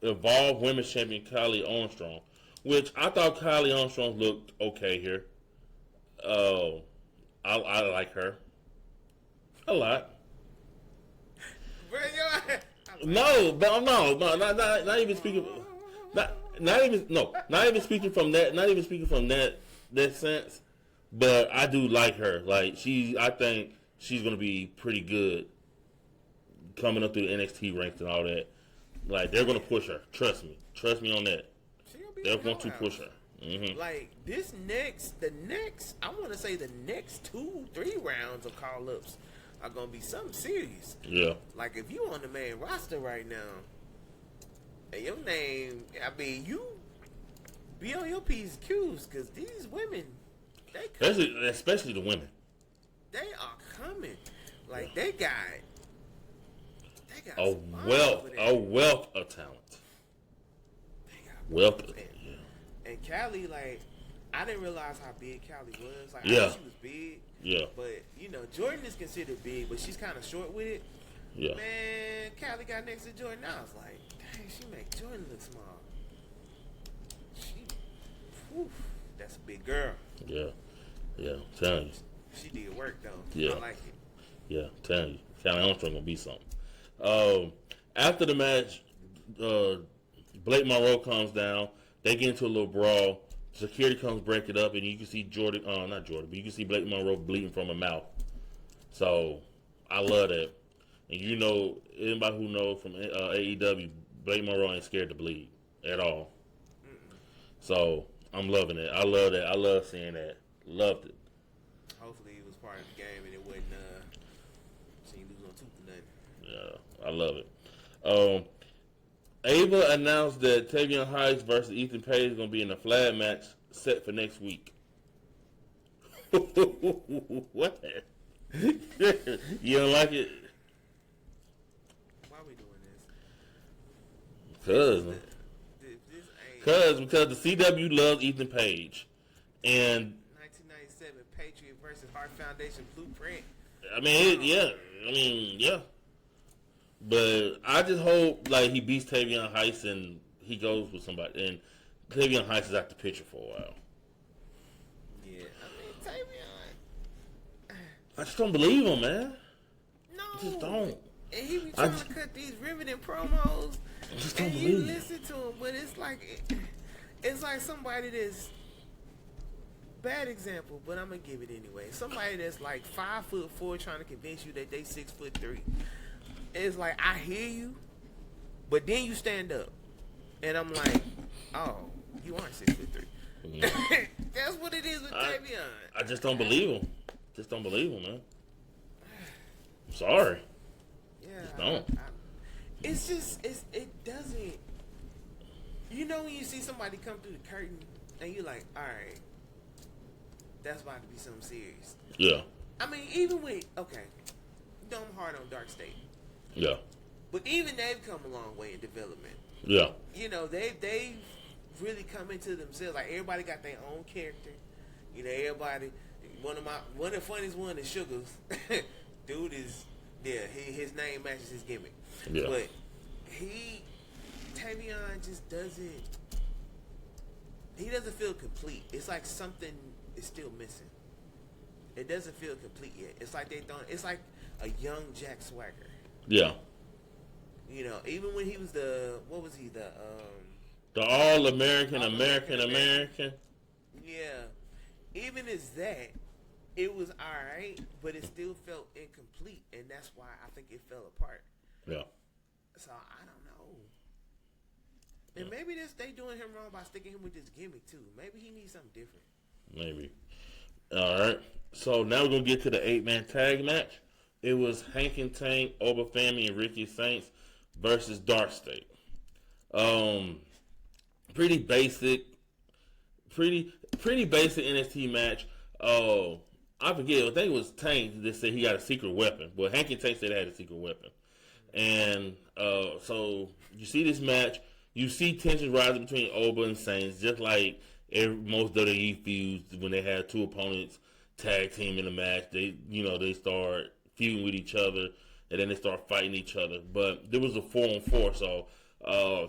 Evolve Women's Champion Kylie Armstrong, which I thought Kylie Armstrong looked okay here. I like her a lot. No, not even speaking. Not even speaking from that. Not even speaking from that sense. But I do like her. Like I think she's gonna be pretty good coming up through the NXT ranks and all that. Like they're gonna push her. Trust me on that. They're going to push her. Mm-hmm. Like I want to say the next 2-3 rounds of call ups are gonna be something serious. Yeah. Like if you on the main roster right now, and your name, I mean, you be on your P's and Q's because these women, especially the women, they are coming. Like they got a wealth of talent. Wealth. Yeah. And Callie, like, I didn't realize how big Callie was. Like, I Yeah. knew she was big. Yeah. But, Jordan is considered big, but she's kind of short with it. Yeah. Man, Callie got next to Jordan. I was like, dang, she make Jordan look small. That's a big girl. Yeah. Yeah. I'm telling you. She did work, though. Yeah. I like it. Yeah. I'm telling you. Kylie Armstrong gonna be something. After the match, Blake Monroe comes down. They get into a little brawl. Security comes, break it up, and you can see but you can see Blake Monroe bleeding from her mouth. So, I love that. And anybody who knows from AEW, Blake Monroe ain't scared to bleed at all. So, I'm loving it. I love that. I love seeing that. Loved it. Hopefully it was part of the game and it wasn't, she ain't lose no tooth or nothing. Yeah, I love it. Ava announced that Tavion Heights versus Ethan Page is going to be in a flag match set for next week. What? You don't like it? Why are we doing this? Because the CW loves Ethan Page. And 1997 Patriot versus Heart Foundation Blueprint. Yeah. But I just hope he beats Tavion Heights and he goes with somebody. And Tavion Heights is out the picture for a while. Yeah, Tavion. I just don't believe him, man. No. I just don't. And he be trying to cut these riveting promos. I just don't and believe you it. listen to him, but it's like somebody that's bad example, but I'm gonna give it anyway. Somebody that's like 5'4" trying to convince you that they 6'3". It's like I hear you, but then you stand up, and I'm like, oh, you aren't 6'3". That's what it is with Tavion. I just don't believe him. Just don't believe him, man. I'm sorry. Yeah. Just don't. It doesn't. You know when you see somebody come through the curtain and you're like, all right, that's about to be something serious. Yeah. I mean, even with, okay, you know I'm hard on Dark State. Yeah. But even they've come a long way in development. Yeah. You know, they've really come into themselves. Like, everybody got their own character. You know, everybody, one of the funniest one is Sugars. Dude is, yeah, his name matches his gimmick. Yeah. But Tavion just doesn't feel complete. It's like something is still missing. It doesn't feel complete yet. It's like it's like a young Jack Swagger. Yeah. You know, even when he was the All-American. Yeah. Even as that, it was alright, but it still felt incomplete, and that's why I think it fell apart. Yeah. So I don't know. And maybe they doing him wrong by sticking him with this gimmick too. Maybe he needs something different. Maybe. All right. So now we're gonna get to the 8-man tag match. It was Hank and Tank, Oba Family, and Ricky Saints versus Dark State. Pretty basic NXT match. I forget. I think it was Tank that said he got a secret weapon. Well, Hank and Tank said they had a secret weapon. And so you see this match. You see tension rising between Oba and Saints, just like most WWE feuds when they have two opponents tag team in a match. They start feuding with each other, and then they start fighting each other. But there was a 4-on-4, so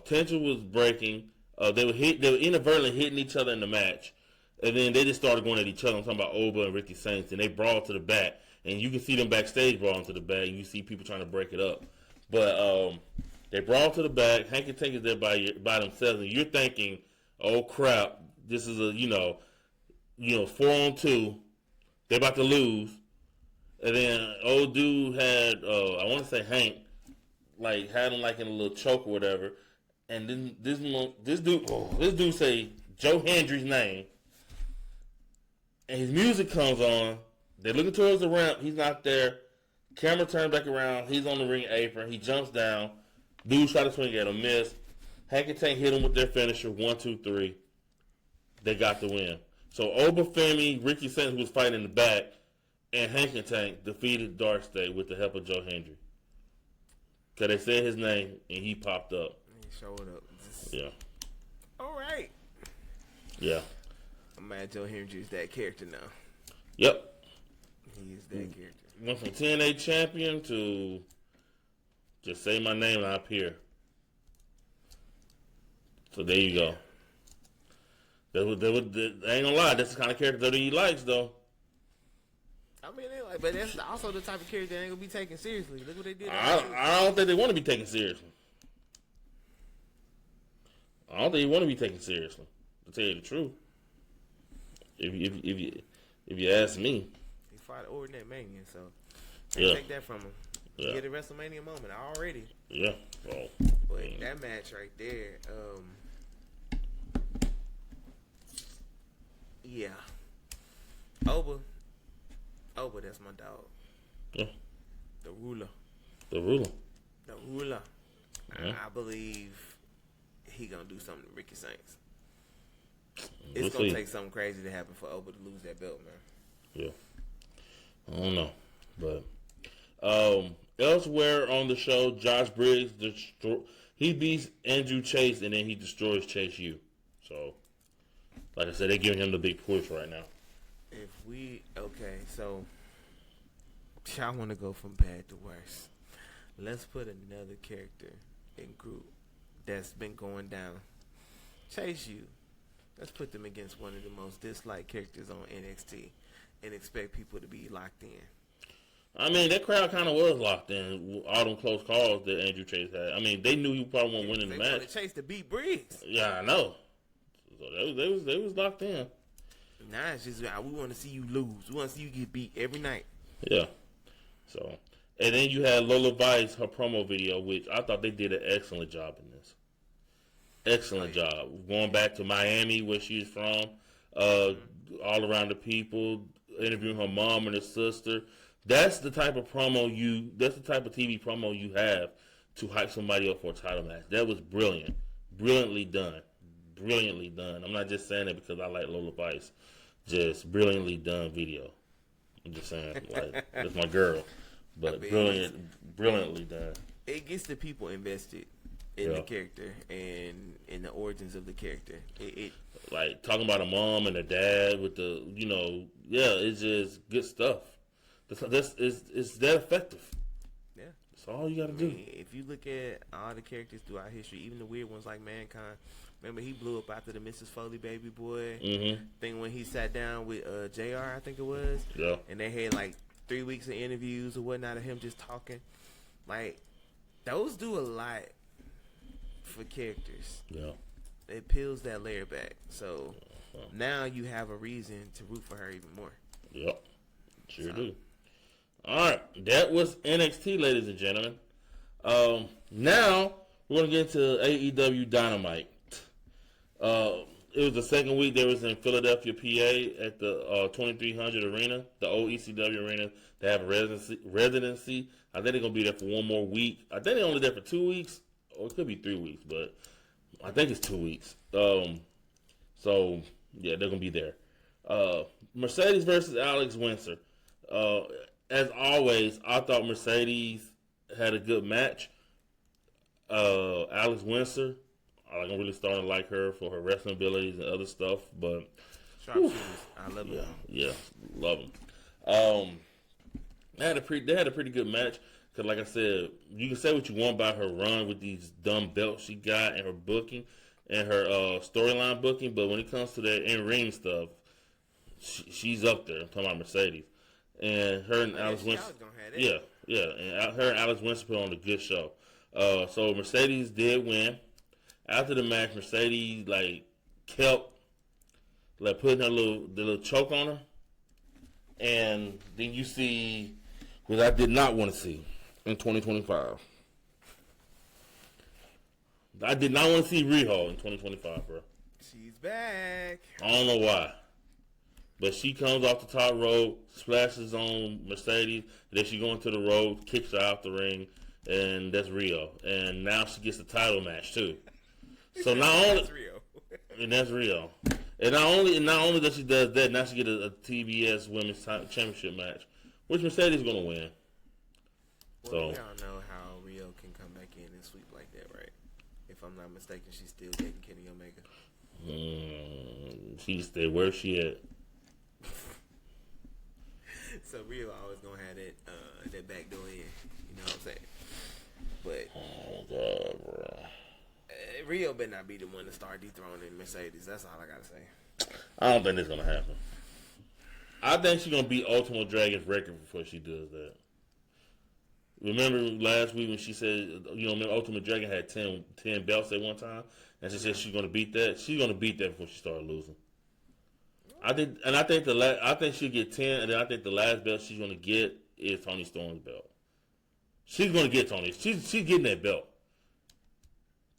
tension was breaking. They were inadvertently hitting each other in the match, and then they just started going at each other. I'm talking about Oba and Ricky Saints, and they brawled to the back, and you can see them backstage brawling to the back. You see people trying to break it up, but they brawled to the back. Hank and Tank is there by themselves, and you're thinking, "Oh crap, this is a 4-on-2. They're about to lose." And then old dude had I want to say Hank had him in a little choke or whatever, and then this dude say Joe Hendry's name, and his music comes on. They're looking towards the ramp. He's not there. Camera turns back around. He's on the ring apron. He jumps down. Dude try to swing at him, miss. Hank and Tank hit him with their finisher. 1, 2, 3. They got the win. So Oba Femi, Ricky Saints, who was fighting in the back, and Hank and Tank defeated Dark State with the help of Joe Hendry. Because they said his name, and he popped up. He showed up. Yeah. All right. Yeah. I'm mad Joe Hendry is that character now. Yep. He is that character. Went from TNA champion to just say my name and I appear. So there you go. I ain't gonna lie, that's the kind of character that he likes, though. I mean, but that's also the type of character that ain't gonna be taken seriously. Look what they did. I don't think they want to be taken seriously. I don't think you want to be taken seriously. To tell you the truth, if you ask me, he fought Orton at Mania, so yeah, take that from him. Yeah. Get a WrestleMania moment already. Yeah. Well, but that match right there, yeah. Oba, that's my dog. Yeah. The ruler. Yeah. I believe he gonna do something to Ricky Saints. It's gonna take something crazy to happen for Oba to lose that belt, man. Yeah. I don't know, but elsewhere on the show, Josh Briggs he beats Andrew Chase, and then he destroys Chase U. So, like I said, they're giving him the big push right now. So I want to go from bad to worse. Let's put another character in group that's been going down. Chase U. Let's put them against one of the most disliked characters on NXT and expect people to be locked in. I mean, that crowd kind of was locked in. All them close calls that Andrew Chase had. I mean, they knew he probably won't win in the match. They wanted Chase to beat Briggs. Yeah, I know. So they was locked in. Nah, it's just we want to see you lose. We want to see you get beat every night. Yeah. So, and then you had Lola Vice, her promo video, which I thought they did an excellent job in this. Excellent job. Going back to Miami, where she's from, all around the people, interviewing her mom and her sister. That's the type of That's the type of TV promo you have to hype somebody up for a title match. That was brilliant, brilliantly done, brilliantly done. I'm not just saying that because I like Lola Vice. Just brilliantly done video. I'm just saying, like, that's my girl, but brilliantly done. It gets the people invested in the character and in the origins of the character. It like talking about a mom and a dad with the, it's just good stuff. It's that effective. Yeah, that's all you got to do. If you look at all the characters throughout history, even the weird ones like Mankind. Remember, he blew up after the Mrs. Foley baby boy thing when he sat down with JR, I think it was. Yeah. And they had like 3 weeks of interviews or whatnot of him just talking. Like, those do a lot for characters. Yeah. It peels that layer back. So now you have a reason to root for her even more. Yep. Sure do. All right. That was NXT, ladies and gentlemen. Now we're going to get into AEW Dynamite. It was the second week. They was in Philadelphia, PA at the 2300 Arena, the old ECW Arena. They have a residency. I think they're going to be there for one more week. I think they're only there for 2 weeks, or it could be 3 weeks, but I think it's 2 weeks. So, yeah, they're going to be there. Mercedes versus Alex Windsor. As always, I thought Mercedes had a good match. Alex Windsor, I'm really starting to like her for her wrestling abilities and other stuff, but sharpshooters, I love them. Yeah, love them. They had a pretty good match because, like I said, you can say what you want about her run with these dumb belts she got and her booking and her storyline booking, but when it comes to that in-ring stuff, she's up there. I'm talking about Mercedes and her and Alex Windsor. Yeah, and her and Alex Windsor put on a good show. So Mercedes did win. After the match, Mercedes kept putting the little choke on her, and then you see what I did not want to see in 2025. I did not want to see Riho in 2025, bro. She's back. I don't know why, but she comes off the top rope, splashes on Mercedes, and then she goes into the rope, kicks her out the ring, and that's Riho. And now she gets the title match too. So not only that's Rio. And that's Rio. And not only does she does that, now she get a TBS Women's Championship match, which Mercedes is gonna win. Well, So we all know how Rio can come back in and sweep like that, right? If I'm not mistaken, she's still dating Kenny Omega. She stay where she at. So Rio always gonna have that back door in. You know what I'm saying? But Oh God, bro. Rio better not be the one to start dethroning Mercedes. That's all I gotta say. I don't think that's gonna happen. I think she's gonna beat Ultimate Dragon's record before she does that. Remember last week when she said, Ultimate Dragon had 10 belts at one time, and she said she's gonna beat that. She's gonna beat that before she started losing. I think she'll get 10, and then I think the last belt she's gonna get is Toni Storm's belt. She's gonna get Toni. She's getting that belt.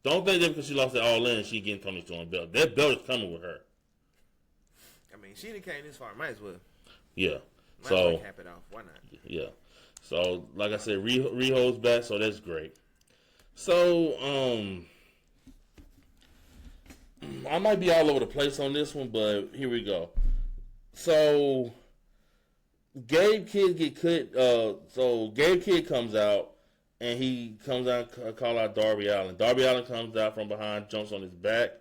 Don't think that because she lost it All In, she's getting Toni Storm's belt. That belt is coming with her. I mean, she done came this far. Might as well. Yeah. Might as well cap it off. Why not? Yeah. So, like I said, Riho's back, so that's great. So, I might be all over the place on this one, but here we go. So, Gabe Kidd get cut. So Gabe Kidd comes out, and he comes out and call out Darby Allin. Darby Allin comes out from behind, jumps on his back,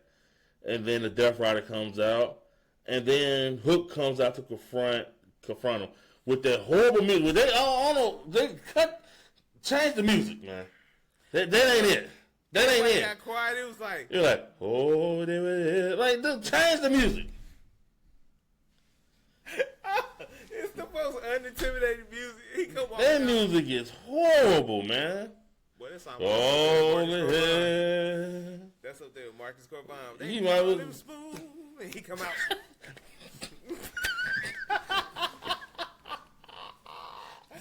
and then the Death Rider comes out, and then Hook comes out to confront him with that horrible music. They change the music, man. That ain't it. That ain't it. Got quiet. It was like you're like, oh, change the music. It's the most unintimidating music. He come on. That music is horrible, man. Well, that's That's up there with Marcus Corbin. He might was smooth, and he come out.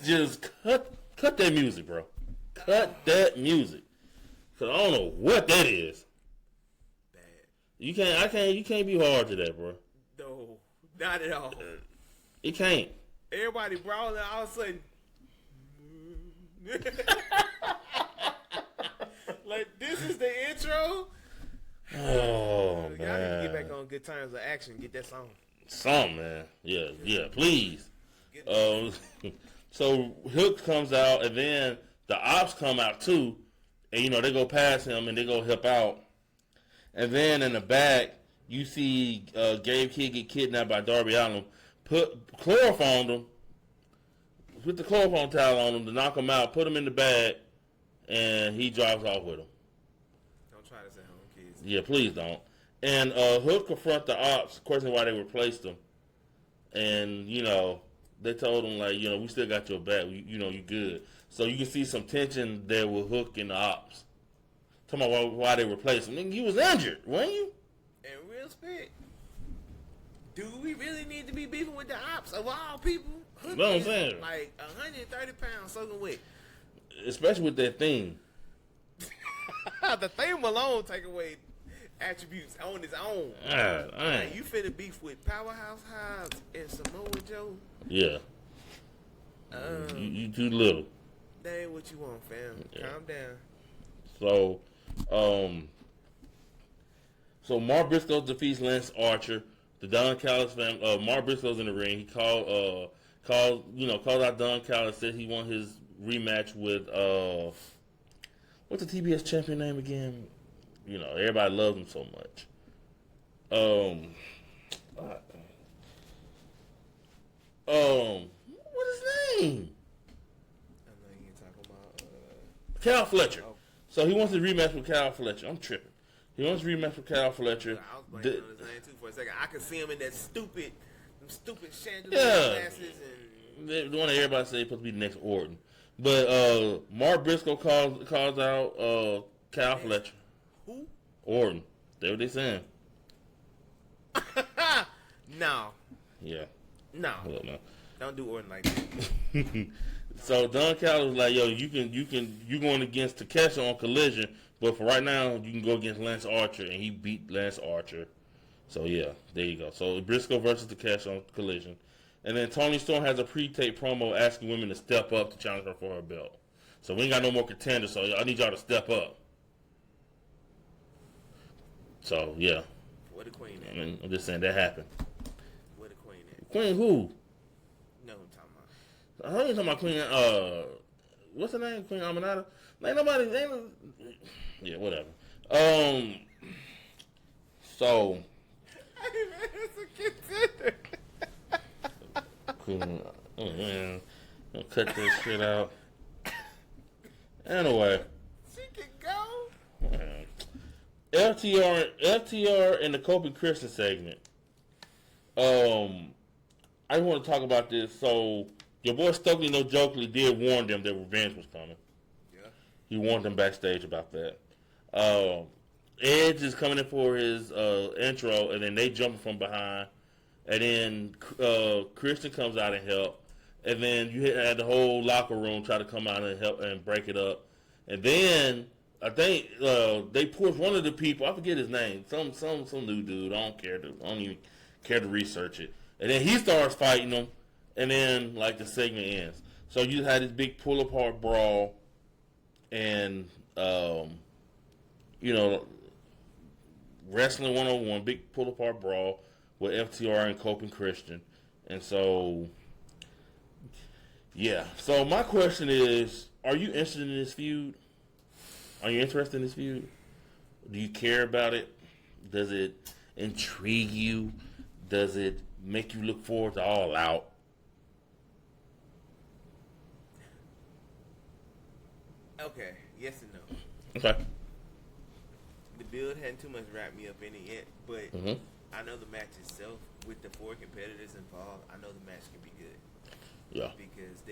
Just cut that music, bro. Cut that music. Cause I don't know what that is. You can't. I can't. You can't be hard to that, bro. No, not at all. You can't. Everybody brawling, all of a sudden. Like, this is the intro. Oh Y'all need to man. get back on Good Times of Action. Get that song. Some man. Yeah. Yeah. Please. Get that So Hook comes out, and then the ops come out too, and they go past him and they go help out, and then in the back you see Gabe Kidd get kidnapped by Darby Allin, chloroformed him, put the chloroform towel on him to knock him out, put him in the bag, and he drives off with him. Don't try this at home, kids. Yeah, please don't. And Hook confront the ops, questioning why they replaced him, and they told him like, we still got your back. You good. So you can see some tension there with Hook and the ops. Talking about why they replaced him. Nigga, you was injured, weren't you? And real spit, do we really need to be beefing with the ops of all people? Hook Know what I'm is saying? like 130 pounds soaking wet. Especially with that thing. The theme alone take away attributes on its own. Like, you finna beef with Powerhouse Hobbs and Samoa Joe. Yeah. You too little. That ain't what you want, fam. Yeah. Calm down. So Mark Briscoe defeats Lance Archer. The Don Callis family. Mark Briscoe's in the ring. He called out Don Callis. Said he won his rematch with what's the TBS champion name again? Everybody loves him so much. What is his name? I know you talking about. Cal Fletcher. Oh. So he wants to rematch with Cal Fletcher. I'm tripping. He wants to rematch with Cal Fletcher. I was blanking on his name too for a second. I could see him in that stupid chandelier Yeah. glasses and. The one that everybody say supposed to be the next Orton. But Mark Briscoe calls out Cal Fletcher. Who? Orton. That's what they saying. No. Yeah. No. Hold up now. Don't do Orton like that. So Don Callis was like, yo, you're going against Takeshita on Collision, but for right now you can go against Lance Archer, and he beat Lance Archer. So yeah, there you go. So Briscoe versus Takeshita on Collision. And then Toni Storm has a pre-tape promo asking women to step up to challenge her for her belt. So we ain't got no more contenders, so I need y'all to step up. So yeah. Where the queen at? I mean, I'm just saying that happened. Where the queen at? Queen who? No, I'm talking about. I heard you talking about Queen. What's her name? Queen Aminata. Ain't nobody. Yeah, whatever. So. Hey man, it's a contender. Queen. Oh man, I'll cut this shit out. Anyway. She can go. Man. FTR and the Kofi Christian segment. I want to talk about this. So your boy Stokely No Jokely did warn them that revenge was coming. Yeah. He warned them backstage about that. Edge is coming in for his intro, and then they jump from behind, and then Christian comes out and help, and then you had the whole locker room try to come out and help and break it up, and then I think they pushed one of the people. I forget his name. Some new dude. I don't even care to research it. And then he starts fighting them, and then like the segment ends. So you had this big pull apart brawl, and wrestling 101, big pull apart brawl with FTR and Cope and Christian, and so yeah. So my question is, are you interested in this feud? Are you interested in this feud? Do you care about it? Does it intrigue you? Does it make you look forward to All Out? Okay, yes and no. Okay. The build hadn't too much wrapped me up in it yet, but Mm-hmm. I know the match itself with the 4 competitors involved. I know the match can be good Yeah. because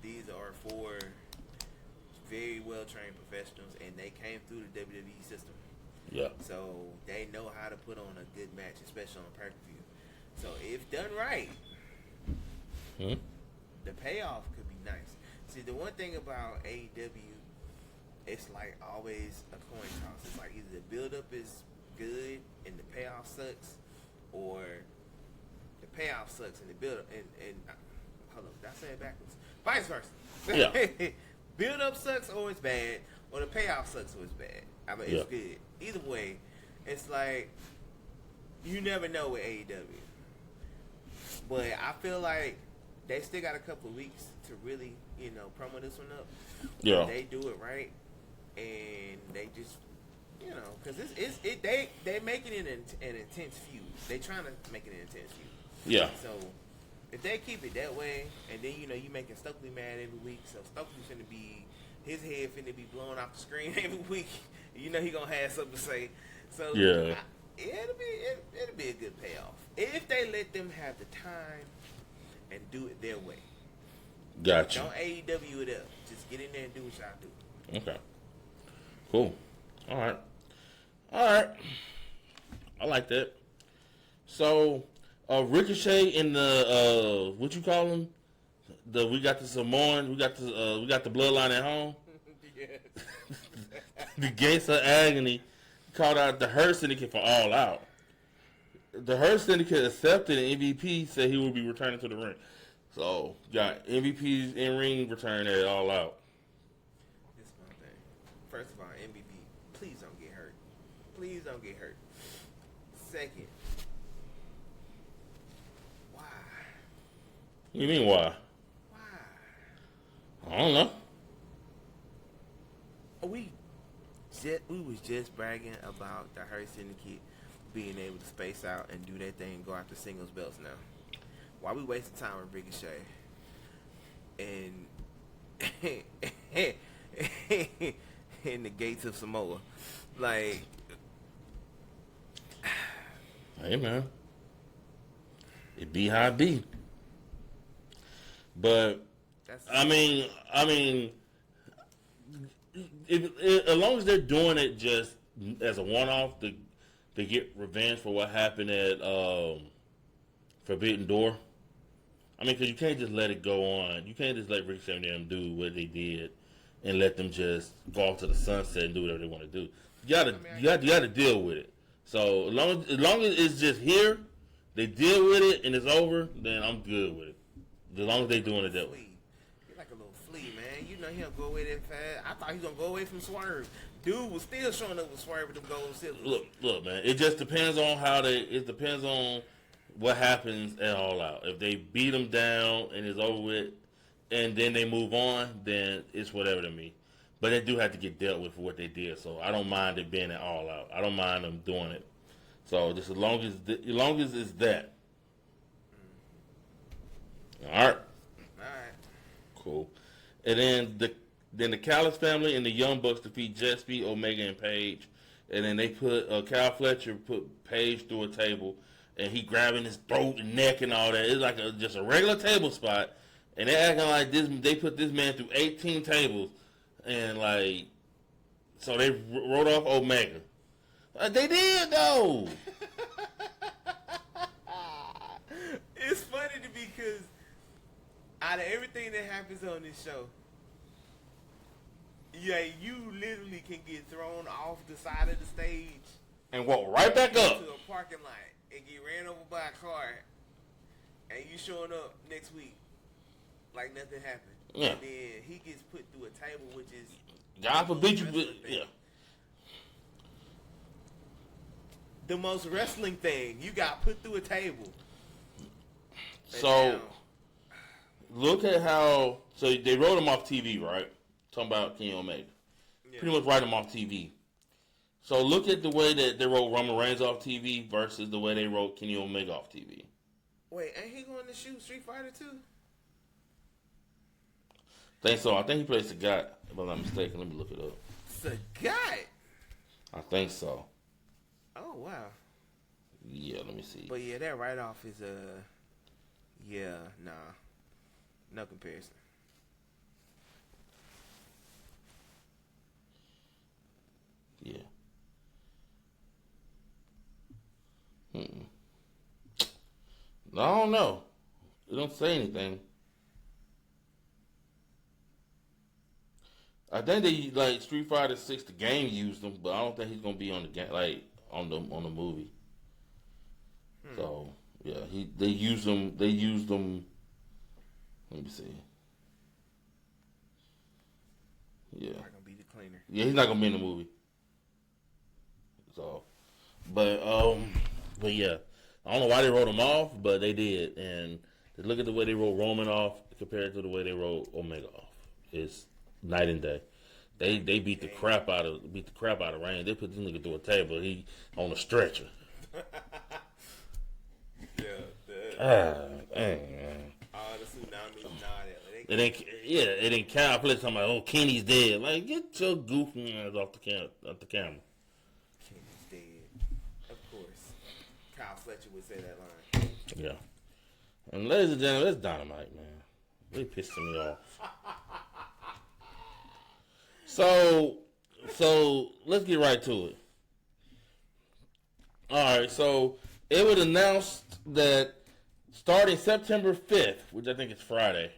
these are 4 very well trained professionals, and they came through the WWE system, Yeah. so they know how to put on a good match, especially on pay-per-view. So if done right, Mm-hmm. the payoff could be nice. See, the one thing about AEW, it's like always a coin toss. It's like either the build up is good and the payoff sucks, or the payoff sucks and the build up and hold up, did I say it backwards? Vice versa. Yeah. Build up sucks or it's bad, or the payoff sucks or it's bad. I mean, it's Yeah. good. Either way, it's like you never know with AEW. But I feel like they still got a couple of weeks to really, promo this one up. Yeah. They do it right, and they just, because they making it an intense feud. They trying to make it an intense feud. Yeah. So if they keep it that way, and then you making Stokely mad every week, so Stokely's finna be his head finna be blown off the screen every week. He gonna have something to say. So Yeah. it'll be a good payoff if they let them have the time and do it their way. Gotcha. Don't AEW it up. Just get in there and do what y'all do. Okay. Cool. All right. I like that. So, Ricochet in the what you call him? We got the Samoan. We got the Bloodline at home. The Gates of Agony called out the Hurt Syndicate for All Out. The Hurt Syndicate accepted, and MVP said he will be returning to the ring. So, got MVP's in-ring return at All Out. This is my thing. First of all, MVP, please don't get hurt. Please don't get hurt. Second, why? What do you mean, why? Why? I don't know. We was just bragging about the Hurt Syndicate being able to space out and do that thing and go after singles belts now. Why we wasting time with Ricochet and in the Gates of Samoa? Like, Hey, man. It be how it be. But, that's I mean, as long as they're doing it just as a one-off to get revenge for what happened at Forbidden Door. I mean, because you can't just let it go on. You can't just let Ricochet and them do what they did and let them just go off to the sunset and do whatever they want to do. You gotta deal with it. So as long as it's just here, they deal with it and it's over, then I'm good with it. As long as they're doing it that way. He's like a little flea, man. He don't go away that fast. I thought he was gonna go away from Swerve. Dude was still showing up with Swerve with them gold scissors. Look, man. It just depends on it depends on what happens at All Out. If they beat them down and it's over with, and then they move on, then it's whatever to me. But they do have to get dealt with for what they did. So I don't mind it being at All Out. I don't mind them doing it. So just as long as it's that. All right. Cool. And then the Callis family and the Young Bucks defeat Jet Speed, Omega, and Page. And then they put Kyle Fletcher put Page through a table, and he grabbing his throat and neck and all that. It's like just a regular table spot, and they acting like this. They put this man through 18 tables, and like, so they wrote off Omega. They did though. It's funny because out of everything that happens on this show, yeah, you literally can get thrown off the side of the stage And walk right back up. to a parking lot and get ran over by a car, and you showing up next week like nothing happened. Yeah. And then he gets put through a table, which is God forbid you. wrestling thing. Yeah. The most wrestling thing, you got put through a table. And So now- look at how. So they wrote him off TV, right? Talking about Kenny Omega. yeah. Pretty much write him off TV. So look at the way that they wrote Roman Reigns off TV versus the way they wrote Kenny Omega off TV. Wait, ain't he going to shoot Street Fighter 2? Think so. I think he plays Sagat, if I'm not mistaken. Let me look it up. Sagat. I think so. Oh wow. Yeah, let me see. But yeah, that write off is yeah, nah. No comparison. Yeah. Mm-mm. I don't know. It don't say anything. I think they like Street Fighter 6 the game used them, but I don't think he's gonna be on the game. Like on the movie. So yeah, they used them. They used them. Let me see. Yeah. Not gonna be the cleaner. Yeah, he's not gonna be in the movie. So, but yeah, I don't know why they wrote him off, but they did. And look at the way they wrote Roman off compared to the way they wrote Omega off. It's night and day. They beat the crap out of Reigns. They put this nigga through a table. He on a stretcher. Man. All the tsunamis and all that. It ain't Kyle Fletcher talking about, oh, Kenny's dead. Like, get your goofy ass off the camera. Kenny's dead. Of course. Kyle Fletcher would say that line. Yeah. And ladies and gentlemen, that's Dynamite, man. They pissing me off. So let's get right to it. All right, so it was announced that starting September 5th, which I think is Friday,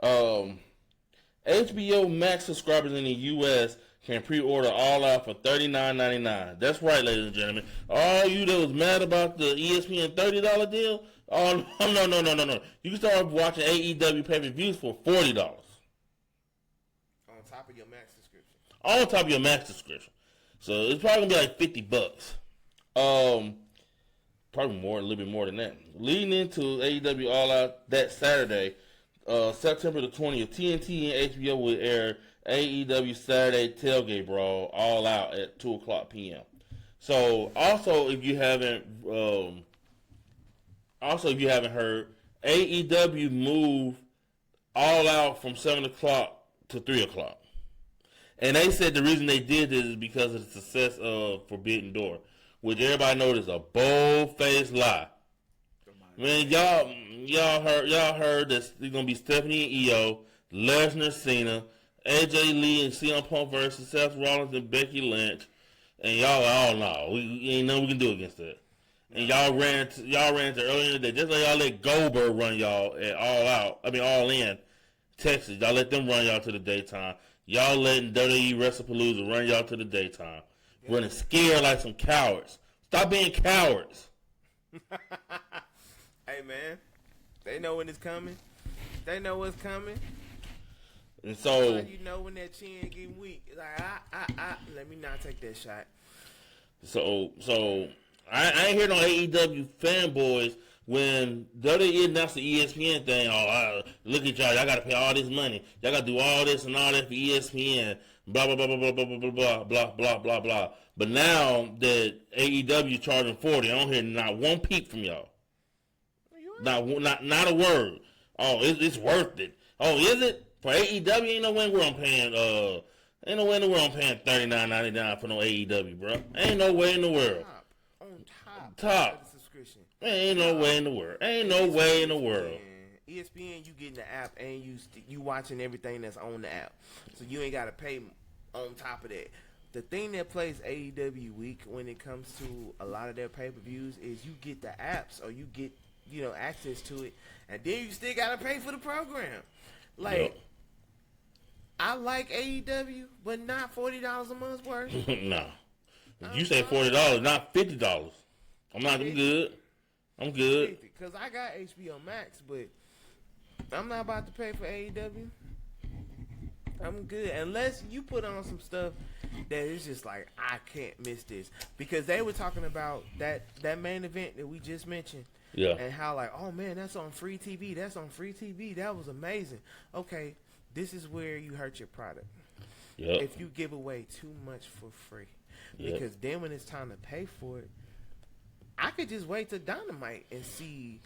HBO Max subscribers in the U.S. can pre-order All Out for $39.99. That's right, ladies and gentlemen. All you that was mad about the ESPN $30 deal, oh, no. You can start watching AEW pay-per-views for $40. On top of your Max subscription. On top of your Max subscription. So it's probably going to be like $50. Probably more, a little bit more than that. Leading into AEW All Out that Saturday, September the 20th, TNT and HBO will air AEW Saturday Tailgate Brawl All Out at 2 o'clock p.m. So, also, if you haven't heard, AEW moved All Out from 7 o'clock to 3 o'clock. And they said the reason they did this is because of the success of Forbidden Door, which everybody knows is a bold-faced lie. Man, y'all heard that it's gonna be Stephanie and Io, Lesnar, Cena, AJ Lee and CM Punk versus Seth Rollins and Becky Lynch, and y'all all know we ain't nothing we can do against that. And y'all ran to earlier in the day, just like y'all let Goldberg run y'all at All In, Texas. Y'all let them run y'all to the daytime. Y'all letting WWE WrestlePalooza run y'all to the daytime. Running scared like some cowards. Stop being cowards. Hey, man. They know when it's coming. They know what's coming. And so, you know when that chin get weak. It's like, let me not take that shot. So I ain't hear no AEW fanboys when WWE announced the ESPN thing. Look at y'all got to pay all this money. Y'all got to do all this and all that for ESPN. Blah blah blah blah blah blah blah blah blah blah blah blah. But now that AEW charging $40, I don't hear not one peep from y'all. Not a word. Oh, it's worth it. Oh, is it? For AEW, ain't no way in the world I'm paying $39.99 for no AEW, bro. Ain't no way in the world. On top. Of the subscription. Ain't no way in the world. Ain't no way in the world. ESPN, you getting the app and you watching everything that's on the app, so you ain't gotta pay on top of that. The thing that plays AEW week when it comes to a lot of their pay-per-views is you get the apps or you get access to it, and then you still gotta pay for the program. Like, yep. I like AEW, but not $40 a month worth. No, you say $40, not $50. I'm good. I'm good. Because I got HBO Max, but I'm not about to pay for AEW. I'm good. Unless you put on some stuff that is just like, I can't miss this. Because they were talking about that main event that we just mentioned. Yeah. And how like, oh man, that's on free TV. That's on free TV. That was amazing. Okay, this is where you hurt your product. Yep. If you give away too much for free. Yep. Because then when it's time to pay for it, I could just wait till Dynamite and see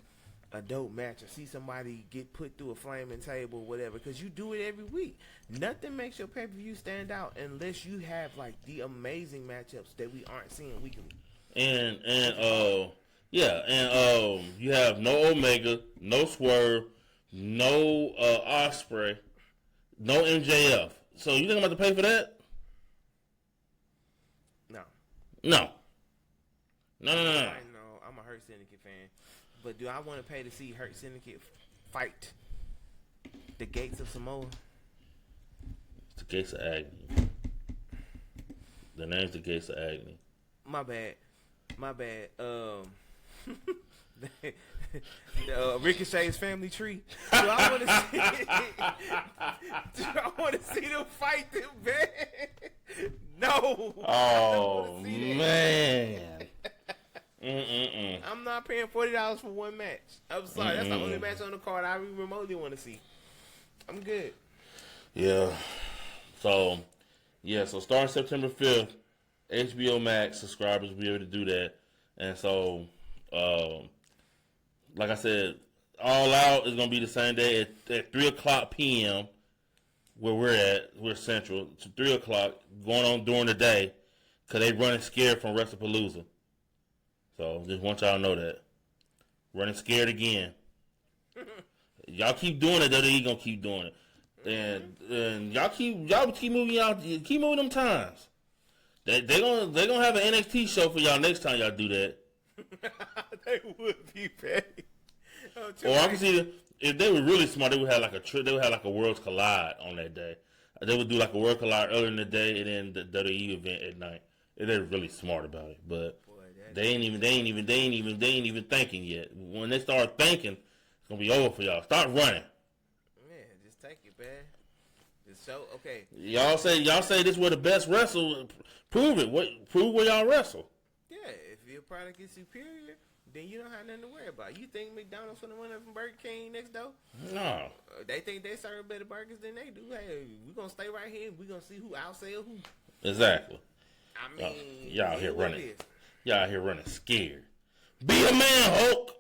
a dope match or see somebody get put through a flaming table or whatever, because you do it every week. Nothing makes your pay-per-view stand out unless you have like the amazing matchups that we aren't seeing weekly. And you have no Omega, no Swerve, no Ospreay, no MJF. So you think I'm about to pay for that? No. I know. I'm a Hurt Syndicate fan. But do I want to pay to see Hurt Syndicate fight the Gates of Samoa? It's the Gates of Agony. The name's the Gates of Agony. My bad. Ricochet's family tree. Do I want to see? Do I want to see them fight them, man? No. Oh man. I'm not paying $40 for one match. I'm sorry, that's the only match on the card I remotely want to see. I'm good. Yeah. So starting September 5th, HBO Max subscribers will be able to do that. And so, like I said, All Out is going to be the same day at 3 o'clock p.m. where we're at. We're Central. To 3 o'clock, going on during the day, because they running scared from WrestlePalooza. So, just want y'all to know that. Running scared again. Y'all keep doing it, WWE going to keep doing it. And y'all keep moving them times. They gonna have an NXT show for y'all next time y'all do that. They would be paid. Or I can see if they were really smart, they would have like a Worlds Collide on that day. They would do like a World Collide earlier in the day and then the WWE event at night. If they're really smart about it, but they ain't even thinking yet. When they start thinking, it's gonna be over for y'all. Start running. Take it, man. Just show, okay. Y'all say this where the best wrestle. Prove it. Prove where y'all wrestle. Yeah, if your product is superior, then you don't have nothing to worry about. You think McDonald's gonna run up from Burger King next door? No. They think they serve better burgers than they do. Hey, we gonna stay right here. We gonna see who outsell who. Exactly. I mean, y'all here running. Y'all here running scared. Be a man, Hulk.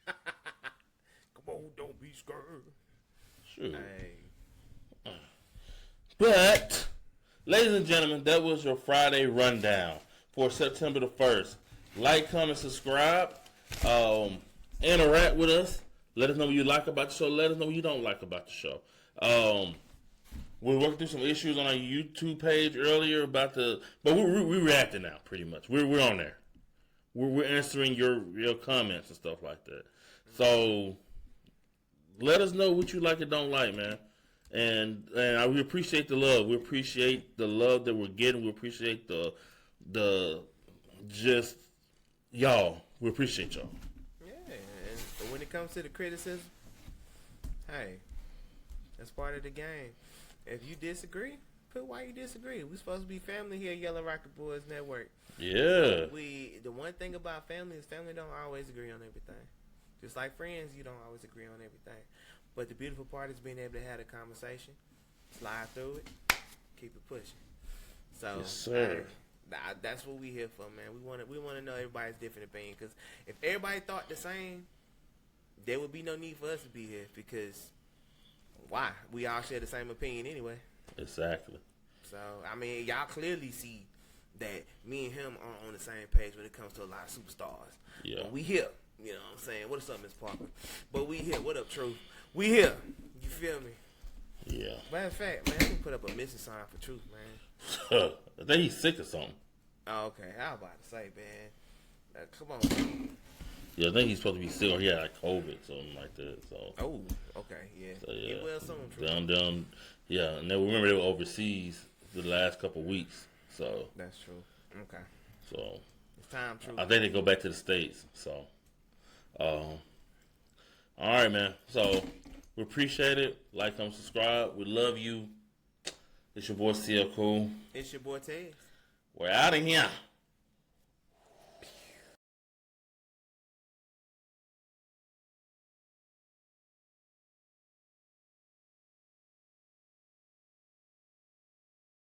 Come on, don't be scared. Sure. Hey. But, ladies and gentlemen, that was your Friday rundown for September the 1st. Like, comment, subscribe. Interact with us. Let us know what you like about the show. Let us know what you don't like about the show. We're working through some issues on our YouTube page earlier about but we're reacting now, pretty much. We're on there. We're answering your comments and stuff like that. So, let us know what you like and don't like, man. And we appreciate the love. We appreciate the love that we're getting. We appreciate the just y'all. We appreciate y'all. Yeah, and when it comes to the criticism, hey, that's part of the game. If you disagree, put why you disagree. We're supposed to be family here at Yellow Rocket Boys Network. Yeah. The one thing about family is family don't always agree on everything. Just like friends, you don't always agree on everything. But the beautiful part is being able to have a conversation, slide through it, keep it pushing. So, yes, sir. That's what we here for, man. We want to know everybody's different opinion. Because if everybody thought the same, there would be no need for us to be here. Because why? We all share the same opinion anyway. Exactly. So, I mean, y'all clearly see that me and him are on the same page when it comes to a lot of superstars. Yeah. But we here. You know what I'm saying? What's up, Miss Parker? But we here. What up, Truth? We here. You feel me? Yeah. Matter of fact, man, I can put up a missing sign for Truth, man. I think he's sick or something. Oh, okay. I was about to say, man. Come on, man. Yeah, I think he's supposed to be sick or he had like COVID, something like that. So. Oh, okay, yeah. So, yeah. Get well soon, Truth. Yeah, and then remember they were overseas the last couple of weeks, so. That's true. Okay. So. It's time, Truth. I think they go back to the States, so. All right, man. So we appreciate it. Like, comment, subscribe. We love you. It's your boy CL Cool. It's your boy Tez. We're out of here.